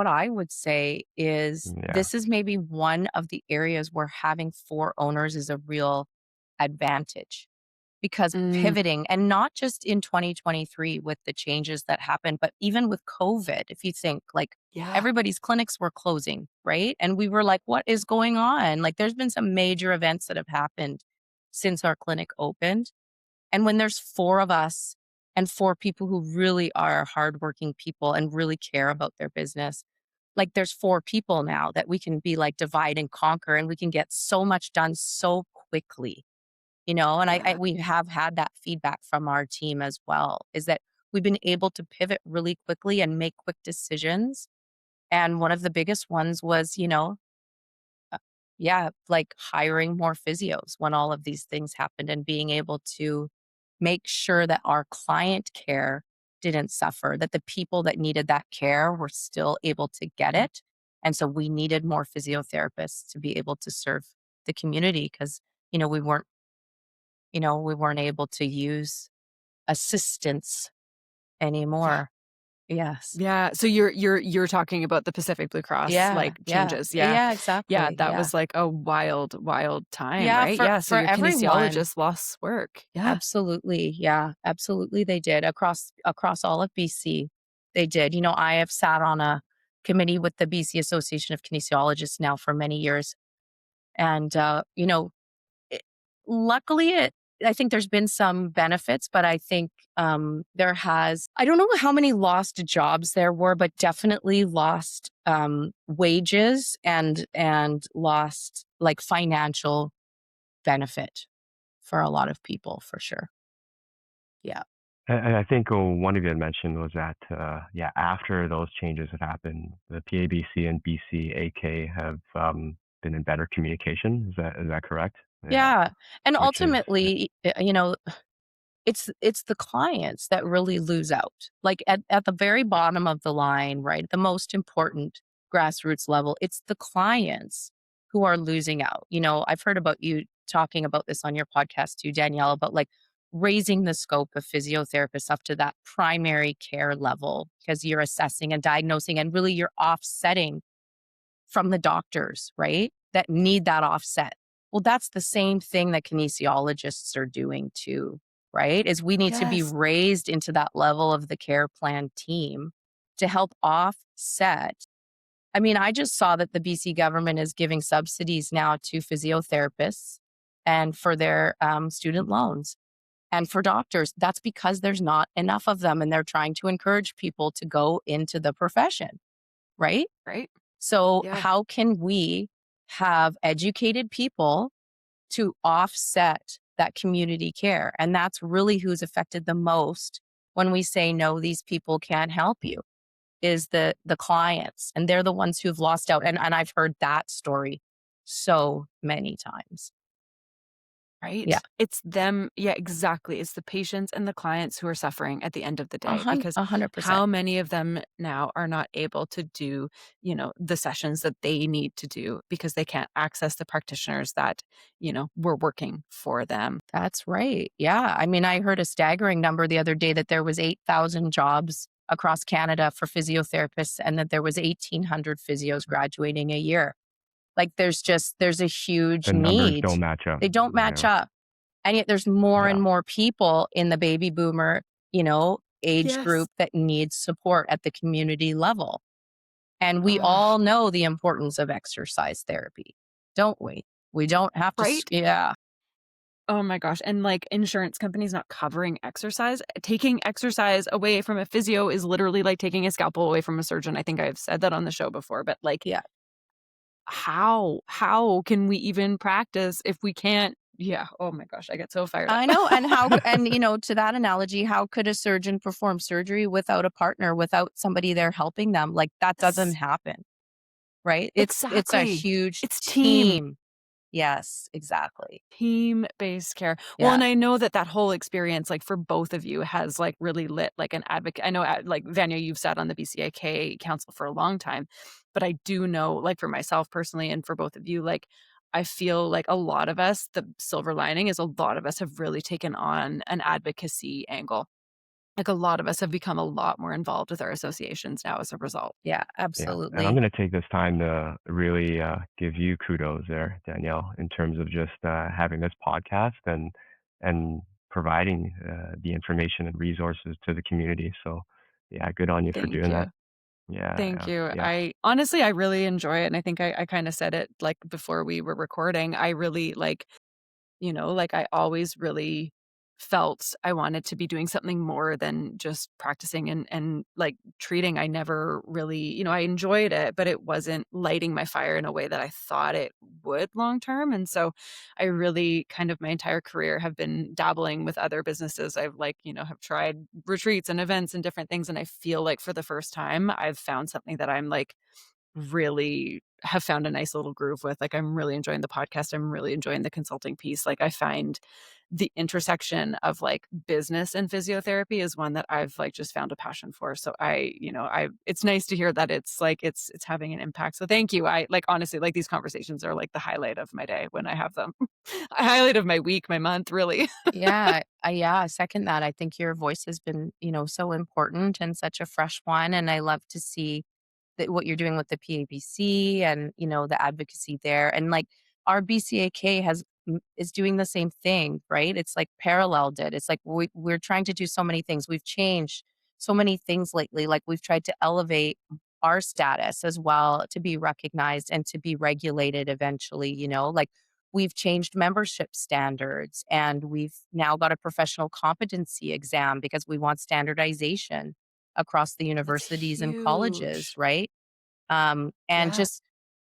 I would say is Yeah. this is maybe one of the areas where having four owners is a real advantage, because Mm, pivoting, and not just in 2023 with the changes that happened, but even with COVID, if you think like yeah. everybody's clinics were closing, right? And we were like, what is going on? Like there's been some major events that have happened since our clinic opened. And when there's four of us and four people who really are hardworking people and really care about their business, like there's four people now that we can be like divide and conquer, and we can get so much done so quickly. And I Yeah. we have had that feedback from our team as well, is that we've been able to pivot really quickly and make quick decisions. And one of the biggest ones was, uh, yeah, like hiring more physios when all of these things happened, and being able to make sure that our client care didn't suffer, that the people that needed that care were still able to get it. And so we needed more physiotherapists to be able to serve the community, because, you know, we weren't we weren't able to use assistance Yeah. anymore. Yes. Yeah, so you're talking about the Pacific Blue Cross, Yeah, like, yeah. changes, yeah. Yeah, Yeah, exactly, that yeah. was, like, a wild time, Yeah, right? for Yeah, so for your everyone. kinesiologist lost work. Yeah. Absolutely, yeah, absolutely they did, across all of BC, they did. I have sat on a committee with the BC Association of Kinesiologists now for many years, and, it luckily, I think there's been some benefits, but I think, I don't know how many lost jobs there were, but definitely lost, wages and lost, like, financial benefit for a lot of people, for sure. Yeah. And I think one of you had mentioned was that, yeah, after those changes had happened, the PABC and BCAK have been in better communication. Is that correct? Yeah, Yeah, and which is yeah, ultimately, it's the clients that really lose out. Like, at the very bottom of the line, right? The most important grassroots level, it's the clients who are losing out. I've heard about you talking about this on your podcast too, Danielle, about like raising the scope of physiotherapists up to that primary care level because you're assessing and diagnosing and really you're offsetting from the doctors, right? That need that offset. Well, that's the same thing that kinesiologists are doing too, right? Is we need to be Yes. raised into that level of the care plan team to help offset. I mean, I just saw that the BC government is giving subsidies now to physiotherapists and for their student loans and for doctors. That's because there's not enough of them and they're trying to encourage people to go into the profession, right? Right. So, Yeah. how can we have educated people to offset that community care? And that's really who's affected the most when we say, no, these people can't help you, is the clients. And they're the ones who've lost out. And I've heard that story so many times. Yeah, Right? It's them. Yeah, exactly. It's the patients and the clients who are suffering at the end of the day because 100%. how many of them now are not able to do, the sessions that they need to do because they can't access the practitioners that, were working for them. That's right. Yeah. I mean, I heard a staggering number the other day that there was 8,000 jobs across Canada for physiotherapists and that there was 1,800 physios graduating a year. Like there's a huge The numbers need. don't match up. They don't match Yeah. up. And yet there's more Yeah. and more people in the baby boomer, age Yes. group that needs support at the community level. And we Ugh, all know the importance of exercise therapy, don't we? We don't have to, right? yeah, Oh my gosh. And like insurance companies not covering exercise, taking exercise away from a physio is literally like taking a scalpel away from a surgeon. I think I've said that on the show before, but like yeah. how can we even practice if we can't? Yeah. Oh my gosh. I get so fired I know. And up. to that analogy, how could a surgeon perform surgery without a partner, without somebody there helping them? Like that doesn't Yes, happen, right? It's a exactly. huge It's team. team. Yes, exactly. Team-based care. Well, Yeah. and I know that that whole experience, like, for both of you has, like, really lit, like, an advocate I know, like, Vanya, you've sat on the BCAK council for a long time, but I do know, like, for myself personally and for both of you, like, I feel like a lot of us the silver lining is a lot of us have really taken on an advocacy angle. Like, a lot of us have become a lot more involved with our associations now as a result. Yeah, Yeah. And I'm absolutely. going to take this time to really give you kudos there, Danielle, in terms of just having this podcast and providing the information and resources to the community. So, yeah, good on you for Thank doing you. that. Yeah, Thank yeah, you. yeah. I honestly, I really enjoy it, and I think I kinda said it, like, before we were recording. I really, like, like, I always really felt I wanted to be doing something more than just practicing and, like, treating. I never really I enjoyed it, but it wasn't lighting my fire in a way that I thought it would long term, and so I really kind of my entire career have been dabbling with other businesses. I've, like, have tried retreats and events and different things, and I feel like for the first time, I've found something that I'm, like, really have found a nice little groove with. Like, I'm really enjoying the podcast. I'm really enjoying the consulting piece. Like, I find the intersection of like business and physiotherapy is one that I've like just found a passion for. So it's nice to hear that it's like it's having an impact. So thank you. I like honestly like these conversations are like the highlight of my day when I have them. A highlight of my week, my month, really. Yeah, I second that. I think your voice has been, so important and such a fresh one. And I love to see that what you're doing with the PABC and, the advocacy there. And like our BCAK is doing the same thing, right? It's like paralleled it. It's like we're trying to do so many things. We've changed so many things lately. Like we've tried to elevate our status as well to be recognized and to be regulated eventually, like we've changed membership standards and we've now got a professional competency exam because we want standardization across the That's universities and colleges, huge. right? And Yeah. just,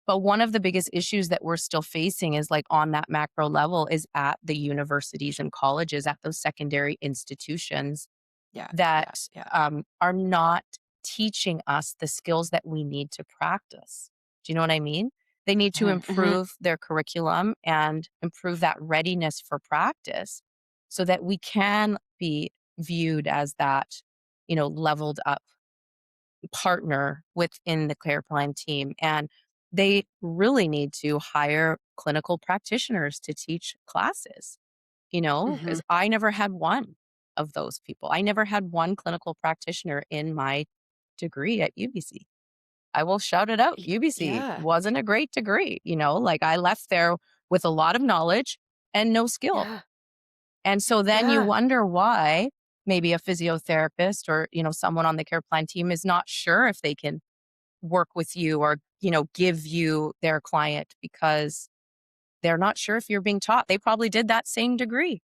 but one of the biggest issues that we're still facing is like on that macro level is at the universities and colleges, at those secondary institutions Yeah. Yeah. that Yeah. are not teaching us the skills that we need to practice. Do you know what I mean? They need to Mhm, mhm. improve their curriculum and improve that readiness for practice so that we can be viewed as that, leveled up partner within the care plan team. And they really need to hire clinical practitioners to teach classes. because Mhm. I never had one of those people. I never had one clinical practitioner in my degree at UBC. I will shout it out. UBC Yeah. wasn't a great degree, like I left there with a lot of knowledge and no skill. Yeah. And so then you Yeah. wonder why maybe a physiotherapist or, someone on the care plan team is not sure if they can work with you or, give you their client because they're not sure if you're being taught. They probably did that same degree,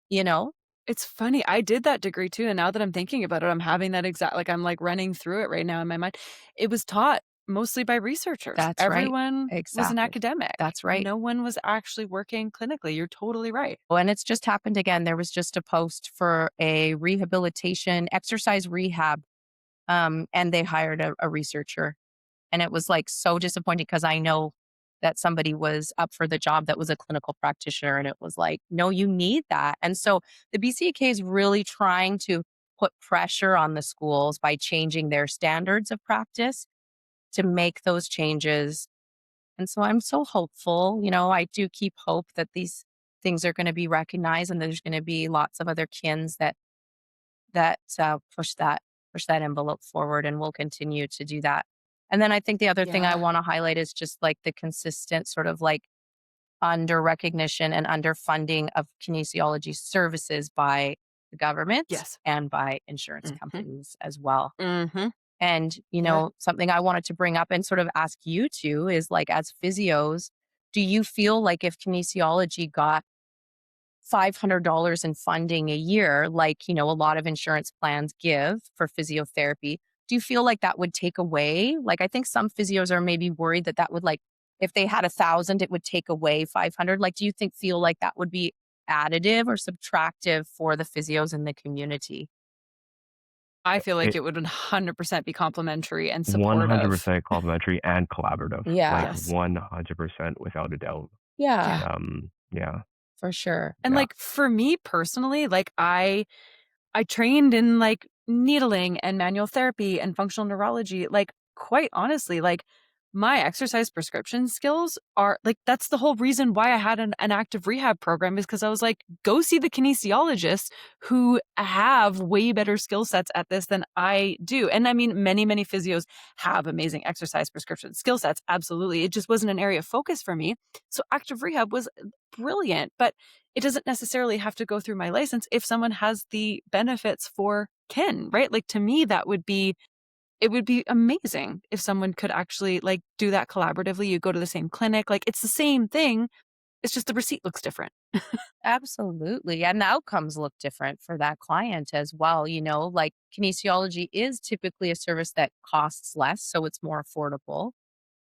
you know? It's funny, I did that degree too, and now that I'm thinking about it, I'm having that exact like, I'm, like, running through it right now in my mind. It was taught mostly by researchers. That's right. Everyone was an Exactly. academic. That's right. No one was actually working clinically. You're totally right. Oh, and it's just happened again. There was just a post for a rehabilitation exercise rehab, and they hired a researcher. And it was like so disappointing because I know that somebody was up for the job that was a clinical practitioner. And it was like, no, you need that. And so the BCAK is really trying to put pressure on the schools by changing their standards of practice to make those changes. And so I'm so hopeful. I do keep hope that these things are going to be recognized and there's going to be lots of other kins that push that envelope forward, and we'll continue to do that. And then I think the other thing I Yeah. want to highlight is just like the consistent sort of like under recognition and underfunding of kinesiology services by the government Yes. and by insurance Mhm. companies as well. Mhm. And, Yeah. something I wanted to bring up and sort of ask you too is like, as physios, do you feel like if kinesiology got $500 in funding a year, like, a lot of insurance plans give for physiotherapy, do you feel like that would take away? Like, I think some physios are maybe worried that that would like, if they had 1,000, it would take away 500. Like, do you feel like that would be additive or subtractive for the physios in the community? I feel like It it would 100% be complimentary and supportive. 100% complimentary and collaborative, like Yeah. Yes. 100% without a doubt. Yeah, Yeah. Yeah, for sure. And, yeah. like, for me personally, like, I trained in, like, needling and manual therapy and functional neurology. Like, quite honestly, like, my exercise prescription skills are like, that's the whole reason why I had an active rehab program is because I was like, go see the kinesiologists who have way better skill sets at this than I do. And I mean, many, many physios have amazing exercise prescription skill sets. Absolutely. It just wasn't an area of focus for me. So active rehab was brilliant. But it doesn't necessarily have to go through my license if someone has the benefits for kin, right? Like to me, it would be amazing if someone could actually like do that collaboratively. You go to the same clinic, like it's the same thing. It's just the receipt looks different. Absolutely. And the outcomes look different for that client as well. Like kinesiology is typically a service that costs less, so it's more affordable.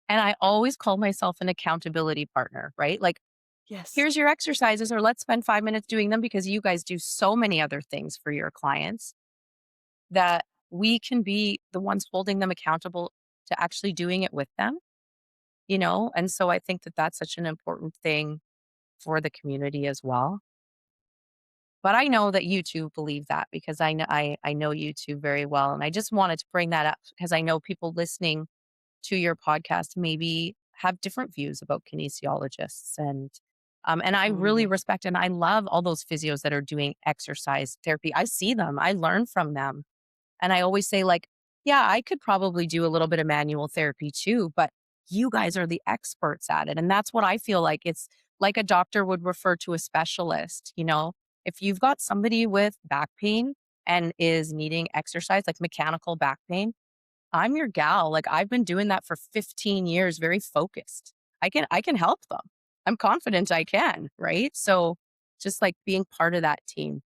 And I always call myself an accountability partner, right? Like, Yes. here's your exercises, or let's spend 5 minutes doing them because you guys do so many other things for your clients that we can be the ones holding them accountable to actually doing it with them. And so I think that that's such an important thing for the community as well. But I know that you two believe that because I know you two very well, and I just wanted to bring that up because I know people listening to your podcast maybe have different views about kinesiologists, and I really Totally. respect and I love all those physios that are doing exercise therapy. I see them, I learn from them, and I always say like, yeah, I could probably do a little bit of manual therapy too, but you guys are the experts at it. And that's what I feel like. It's like a doctor would refer to a specialist. If you've got somebody with back pain and is needing exercise, like mechanical back pain, I'm your gal. Like I've been doing that for 15 years, very focused. I can help them. I'm confident I can, right? So just like being part of that team.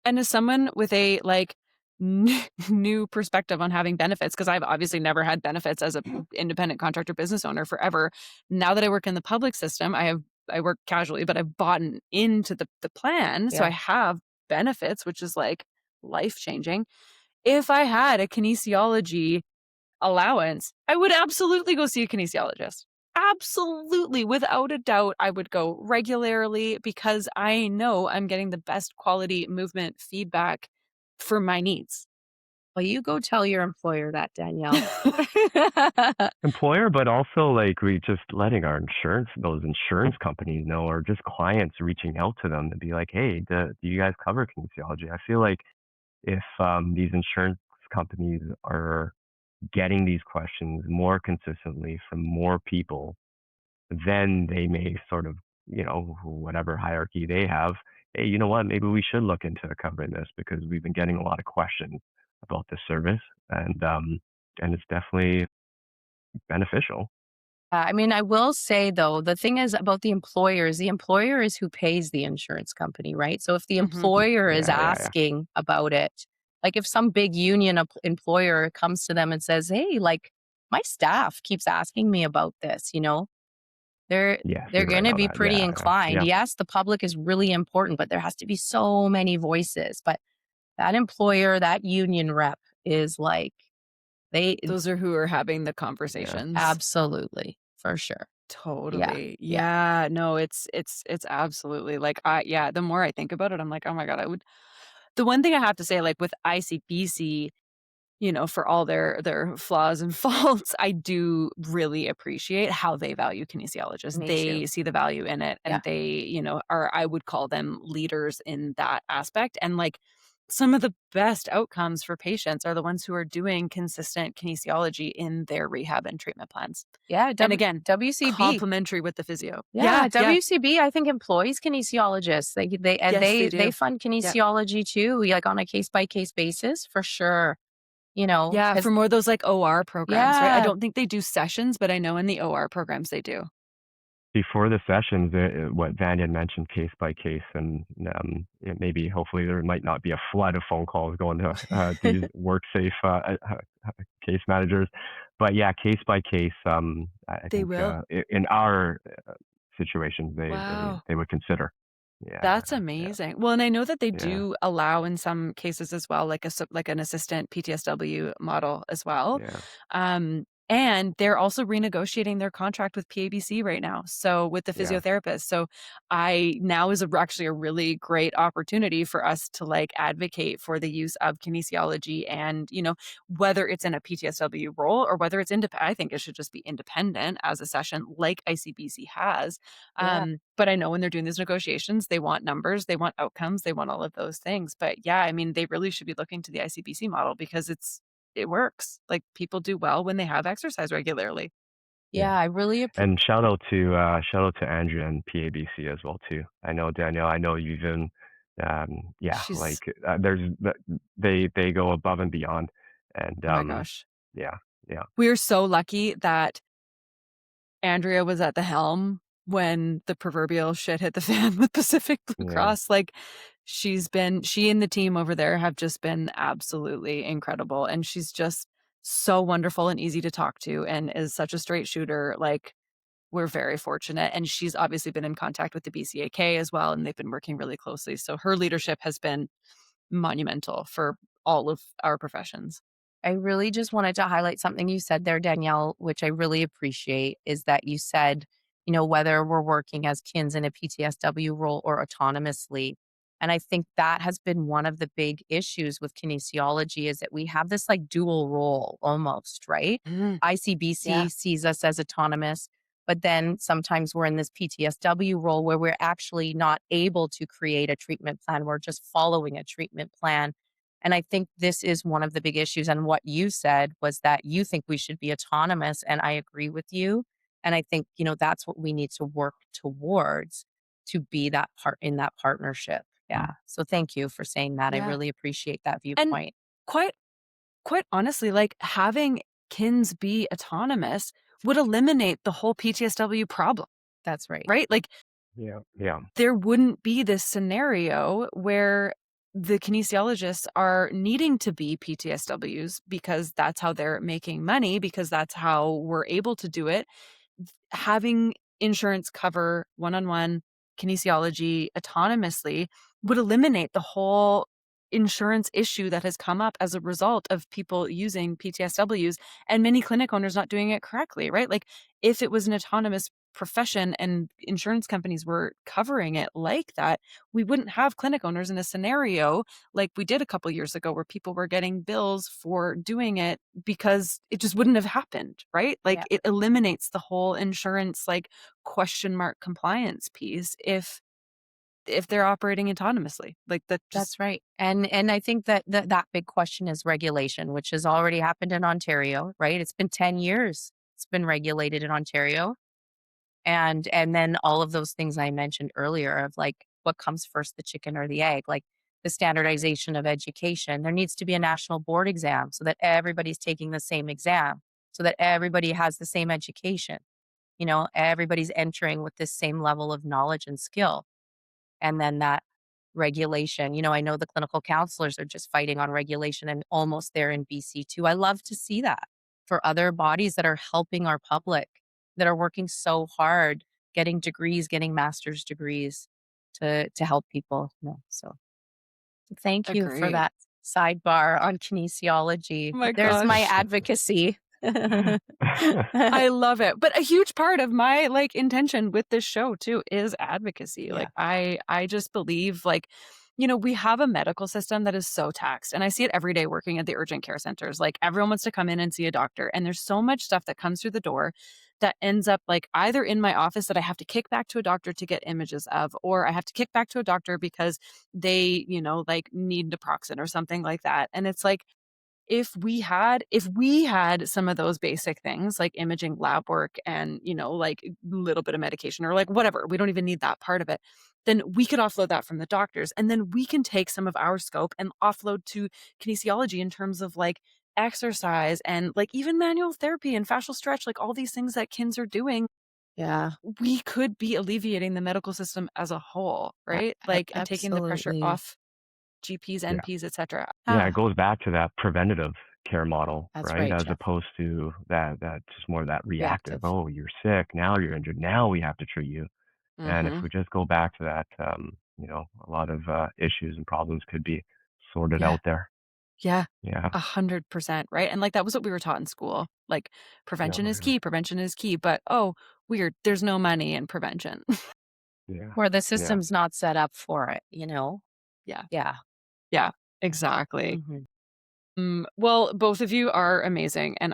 And as someone with a like new perspective on having benefits, because I've obviously never had benefits as a independent contractor business owner forever. Now that I work in the public system, I work casually, but I've bought into the plan. So I Yeah. have benefits, which is like life changing. If I had a kinesiology allowance, I would absolutely go see a kinesiologist. Absolutely. Without a doubt, I would go regularly because I know I'm getting the best quality movement feedback for my needs. Well, you go tell your employer that, Danielle. Employer, but also like we just letting those insurance companies know, or just clients reaching out to them to be like, hey, do you guys cover kinesiology? I feel like if these insurance companies are getting these questions more consistently from more people, then they may sort of, whatever hierarchy they have, hey, you know what, maybe we should look into covering this because we've been getting a lot of questions about this service, and it's definitely beneficial. I mean, I will say though, the thing is about the employer is who pays the insurance company, right? So if the Hmm. employer is Yeah, yeah, yeah. asking about it, like if some big union employer comes to them and says, "Hey, like my staff keeps asking me about this," they're Yes, they're you're going right to on be that. pretty Yeah, yeah, inclined. yeah. Yes, the public is really important, but there has to be so many voices. But that employer, that union rep is like they Those are who are having the Yeah. conversations. absolutely for sure. Yeah. Totally. Yeah. Yeah. No, it's absolutely like yeah, the more I think about it, I'm like, oh my God, I would the one thing I have to say, like with ICBC, for all their flaws and faults, I do really appreciate how they value kinesiologists. Me too. They see the value in it Yeah. and they, are I would call them leaders in that aspect. And like some of the best outcomes for patients are the ones who are doing consistent kinesiology in their rehab and treatment plans. Yeah, And again, WCB. complementary with the physio. Yeah, Yeah, yeah. WCB, I think employs kinesiologists. Yes, they They do. fund Yeah. kinesiology too, like on a case by case basis for sure. Yeah, for Because more of those like OR programs, right? I yeah, don't think they do sessions, but I know in the OR programs they do. Before the sessions, what Van had mentioned, case by case, and maybe hopefully there might not be a flood of phone calls going to these WorkSafe case managers, but yeah, case by case. I They think will? in our situations, Wow. they would consider. Yeah, That's yeah, amazing. Well, and I know that they yeah, do allow in some cases as well, like like an assistant PTSW model as well. yeah, And they're also renegotiating their contract with PABC right now. So with the yeah, physiotherapist. So I now is actually a really great opportunity for us to like advocate for the use of kinesiology and, whether it's in a PTSW role or whether it's independent. I think it should just be independent as a session like ICBC has. yeah. But I know when they're doing these negotiations, they want numbers, they want outcomes, they want all of those things. But yeah, I mean, they really should be looking to the ICBC model because it works. Like people do well when they have exercise regularly. Yeah, yeah. I really And shout out to Andrea and PABC as well too. I know Danielle. I know you've been, yeah, like She's they go above and beyond, and oh my gosh. yeah, yeah, We're so lucky that Andrea was at the helm when the proverbial shit hit the fan with Pacific Blue yeah, Cross. Like she and the team over there have just been absolutely incredible. And she's just so wonderful and easy to talk to and is such a straight shooter. Like we're very fortunate. And she's obviously been in contact with the BCAK as well. And they've been working really closely. So her leadership has been monumental for all of our professions. I really just wanted to highlight something you said there, Danielle, which I really appreciate, is that you said, whether we're working as kins in a PTSW role or autonomously. And I think that has been one of the big issues with kinesiology is that we have this like dual role almost, right? Mm, yeah. ICBC sees us as autonomous, but then sometimes we're in this PTSW role where we're actually not able to create a treatment plan. We're just following a treatment plan and I think this is one of the big issues. And what you said was that you think we should be autonomous. And I agree with you. And I think, that's what we need to work towards to be that part in that partnership. Yeah. So thank you for saying that. I Yeah. really appreciate that And viewpoint. quite quite honestly, like having kins be autonomous would eliminate the whole PTSW problem, That's right. right? Like yeah, yeah, there wouldn't be this scenario where the kinesiologists are needing to be PTSWs because that's how they're making money, because that's how we're able to do it. Having insurance cover one-on-one kinesiology autonomously would eliminate the whole insurance issue that has come up as a result of people using PTSWs and many clinic owners not doing it correctly, right? Like if it was an autonomous profession and insurance companies were covering it like that, we wouldn't have clinic owners in a scenario like we did a couple years ago where people were getting bills for doing it because it just wouldn't have happened, right? Like Yeah, it eliminates the whole insurance like question mark compliance piece if they're operating autonomously. Like that just that's right. And I think that that big question is regulation, which has already happened in Ontario, right? It's been 10 years. It's been regulated in Ontario. And then all of those things I mentioned earlier of like what comes first, the chicken or the egg, like the standardization of education. There needs to be a national board exam so that everybody's taking the same exam, so that everybody has the same education. Everybody's entering with this same level of knowledge and skill. And then that regulation, I know the clinical counselors are just fighting on regulation and almost there in BC too. I love to see that for other bodies that are helping our public, that are working so hard, getting degrees, getting master's degrees to help people. So thank you for agree. that sidebar on Oh kinesiology. my There's my gosh. advocacy. I love it. But a huge part of my like intention with this show too is advocacy. Yeah. Like I just believe like we have a medical system that is so taxed and I see it every day working at the urgent care centers. Like everyone wants to come in and see a doctor and there's so much stuff that comes through the door that ends up like either in my office that I have to kick back to a doctor to get images of or I have to kick back to a doctor because they, like need naproxen or something like that. And it's like if we had some of those basic things like imaging, lab work, and like a little bit of medication or like whatever, we don't even need that part of it, then we could offload that from the doctors and then we can take some of our scope and offload to kinesiology in terms of like exercise and like even manual therapy and fascial stretch, like all these things that kins are doing. Yeah. We could be alleviating the medical system as a whole, right? Like and taking the pressure Absolutely. off GPs, Yeah. NPs, etc. Yeah, it Ah, goes back to that preventative care model, that's right? right, As Jeff. opposed to that just more of that reactive. Reactive. Oh, you're sick, now you're injured, now we have to treat you. And if Mhm. we just go back to that, a lot of issues and problems could be sorted Yeah. out there. Yeah, Yeah. 100%, right? And, like, that was what we were taught in school, like, Yeah. prevention is key, but, oh, weird, there's no money in prevention. Yeah. Where the Yeah. system's not set up for it? Yeah, Yeah. yeah, exactly. Mhm. Well, both of you are amazing, and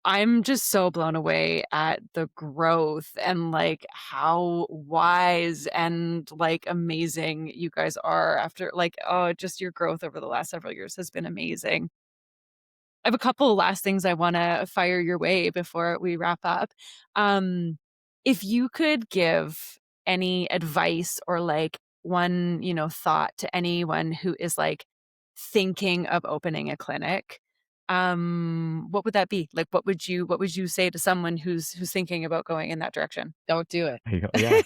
I'm just so blown away at the growth and, like, how wise and, like, amazing you guys are after just your growth over the last several years has been amazing. I have a couple last things I wanna fire your way before we wrap up. Um, if you could give any advice or, like, one, thought to anyone who is, like, thinking of opening a clinic, what would that be? Like, what would you say to someone who's thinking about going in that direction? Don't do it. There you go. Yeah.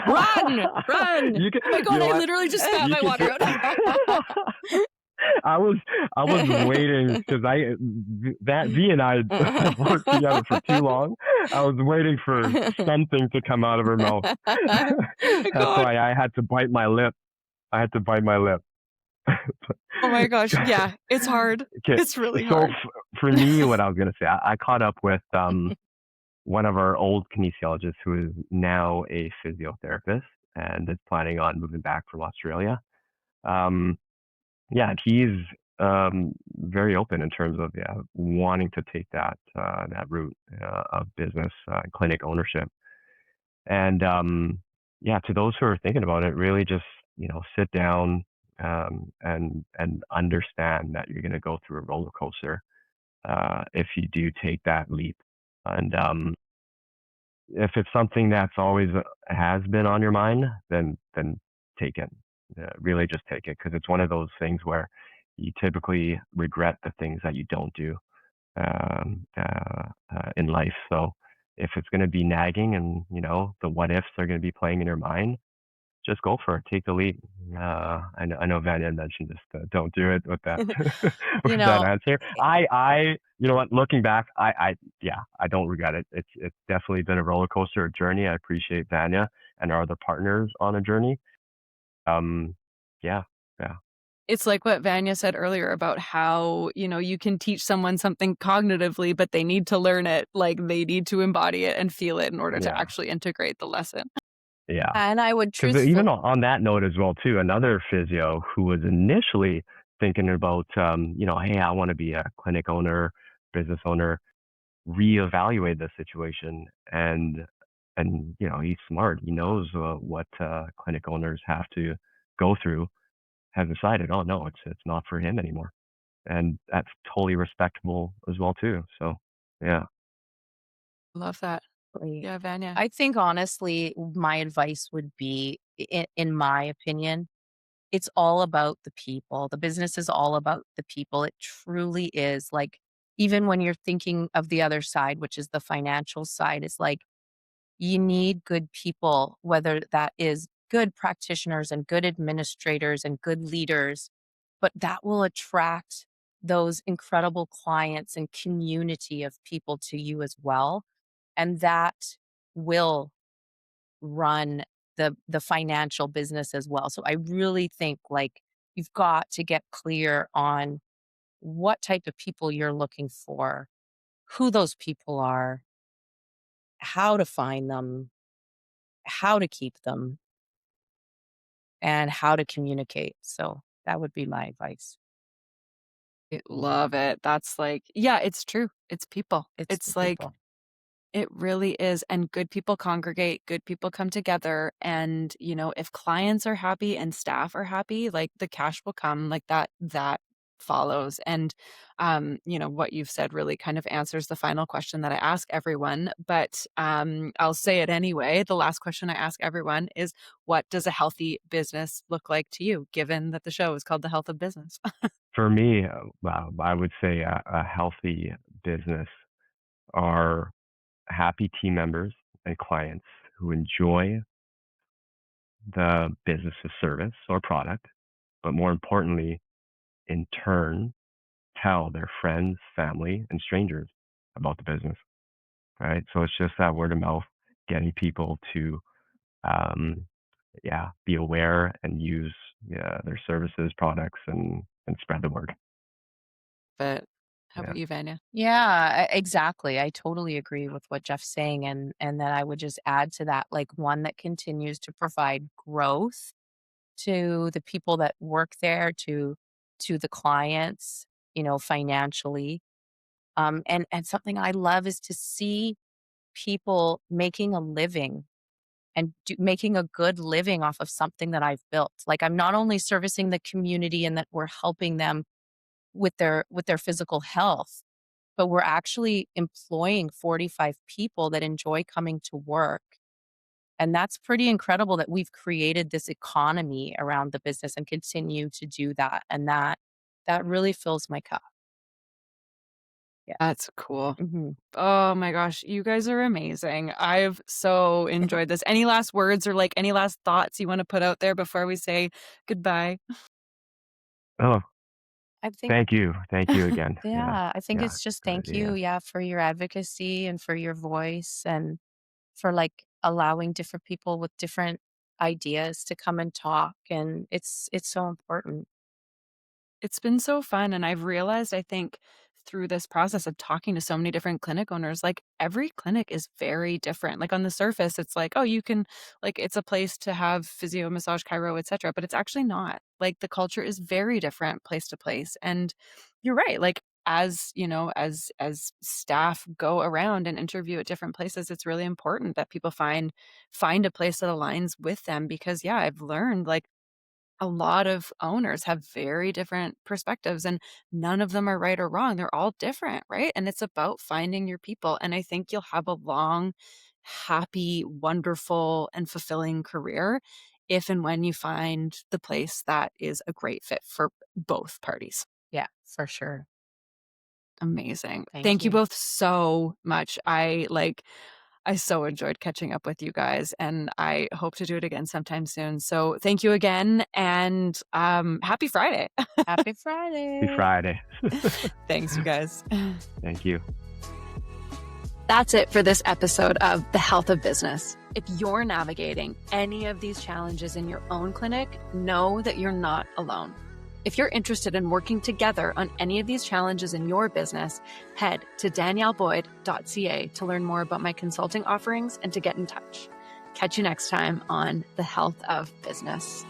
Run! Run! You can, Oh my you god, know I what? literally just spat You my can. water out. I was I was waiting because that V and I have worked together for too long. I was waiting for something to come out of her mouth. Oh my That's god. why I had to bite my lip. I had to bite my lip. Oh my gosh. Yeah, it's hard. Okay, It's really so hard. for me, what I was gonna say, I caught up with one of our old kinesiologists who is now a physiotherapist and is planning on moving back from Australia. Um, yeah, he's very open in terms of wanting to take that route of business clinic ownership. And to those who are thinking about it, really just sit down and understand that you're going to go through a roller coaster if you do take that leap. And if it's something that's always has been on your mind, then take it. Really, just take it because it's one of those things where you typically regret the things that you don't do in life. So if it's going to be nagging and the what ifs are going to be playing in your mind, just go for it. Take the leap. I know Vanya mentioned just don't do it with that You with that know, answer. You know what? Looking back, I don't regret it. It's definitely been a roller coaster journey. I appreciate Vanya and our other partners on a journey. Um, yeah, yeah, It's like what Vanya said earlier about how, you can teach someone something cognitively, but they need to learn it. Like they need to embody it and feel it in order to Yeah. actually integrate the lesson. Yeah. And I would Because even truthful. on that note as well, too, another physio who was initially thinking about, hey, I want to be a clinic owner, business owner, reevaluate the situation and he's smart. He knows what clinic owners have to go through. Has decided, oh no, it's not for him anymore, and that's totally respectable as well too. So yeah. Love that. Like, Yeah, Vanya. I think honestly, my advice would be, in my opinion, it's all about the people. The business is all about the people. It truly is. Like, even when you're thinking of the other side, which is the financial side, it's like you need good people, whether that is good practitioners and good administrators and good leaders, but that will attract those incredible clients and community of people to you as well. And that will run the financial business as well. So I really think like you've got to get clear on what type of people you're looking for, who those people are, how to find them, how to keep them, and how to communicate. So that would be my advice. I love it. That's like, yeah, it's true. It's people. It's the It's like, people. it really is. And good people congregate, good people come together. And, if clients are happy and staff are happy, like the cash will come, like that follows. And, what you've said really kind of answers the final question that I ask everyone. But I'll say it anyway. The last question I ask everyone is, what does a healthy business look like to you, given that the show is called The Health of Business? For me, I would say a healthy business are happy team members and clients who enjoy the business's service or product, but more importantly, in turn, tell their friends, family, and strangers about the business. Right. So it's just that word of mouth, getting people to, um, be aware and use their services, products, and spread the word. But how Yeah. about you, Vanya? Yeah, exactly. I totally agree with what Jeff's saying, and then I would just add to that, like one that continues to provide growth to the people that work there, to the clients, financially. And something I love is to see people making a living and making a good living off of something that I've built. Like I'm not only servicing the community and that we're helping them with their physical health, but we're actually employing 45 people that enjoy coming to work. And that's pretty incredible that we've created this economy around the business and continue to do that. And that really fills my cup. Yeah. That's cool. Mhm. Oh my gosh, you guys are amazing. I've so enjoyed this. Any last words or like any last thoughts you want to put out there before we say goodbye? Oh, I think thank you. Thank you again. Yeah. yeah, I think Yeah. it's just Good. thank you, Yeah. yeah, for your advocacy and for your voice and for like allowing different people with different ideas to come and talk, and it's so important. It's been so fun, and I've realized, I think, through this process of talking to so many different clinic owners, like, every clinic is very different. Like, on the surface, it's like, "Oh, you can" like, it's a place to have physio, massage, chiro, etcetera, but it's actually not. Like, the culture is very different place to place, and you're right, like, as staff go around and interview at different places, it's really important that people find a place that aligns with them because, yeah, I've learned, like, a lot of owners have very different perspectives and none of them are right or wrong. They're all different, right? And it's about finding your people. And I think you'll have a long, happy, wonderful, and fulfilling career if and when you find the place that is a great fit for both parties. Yeah, for sure. Amazing. Thank Thank you you. both so much. I so enjoyed catching up with you guys, and I hope to do it again sometime soon. So thank you again, and happy Friday. Happy Happy Friday. Friday. Thanks, you guys. Thank you. That's it for this episode of The Health of Business. If you're navigating any of these challenges in your own clinic, know that you're not alone. If you're interested in working together on any of these challenges in your business, head to danielleboyd.ca to learn more about my consulting offerings and to get in touch. Catch you next time on The Health of Business.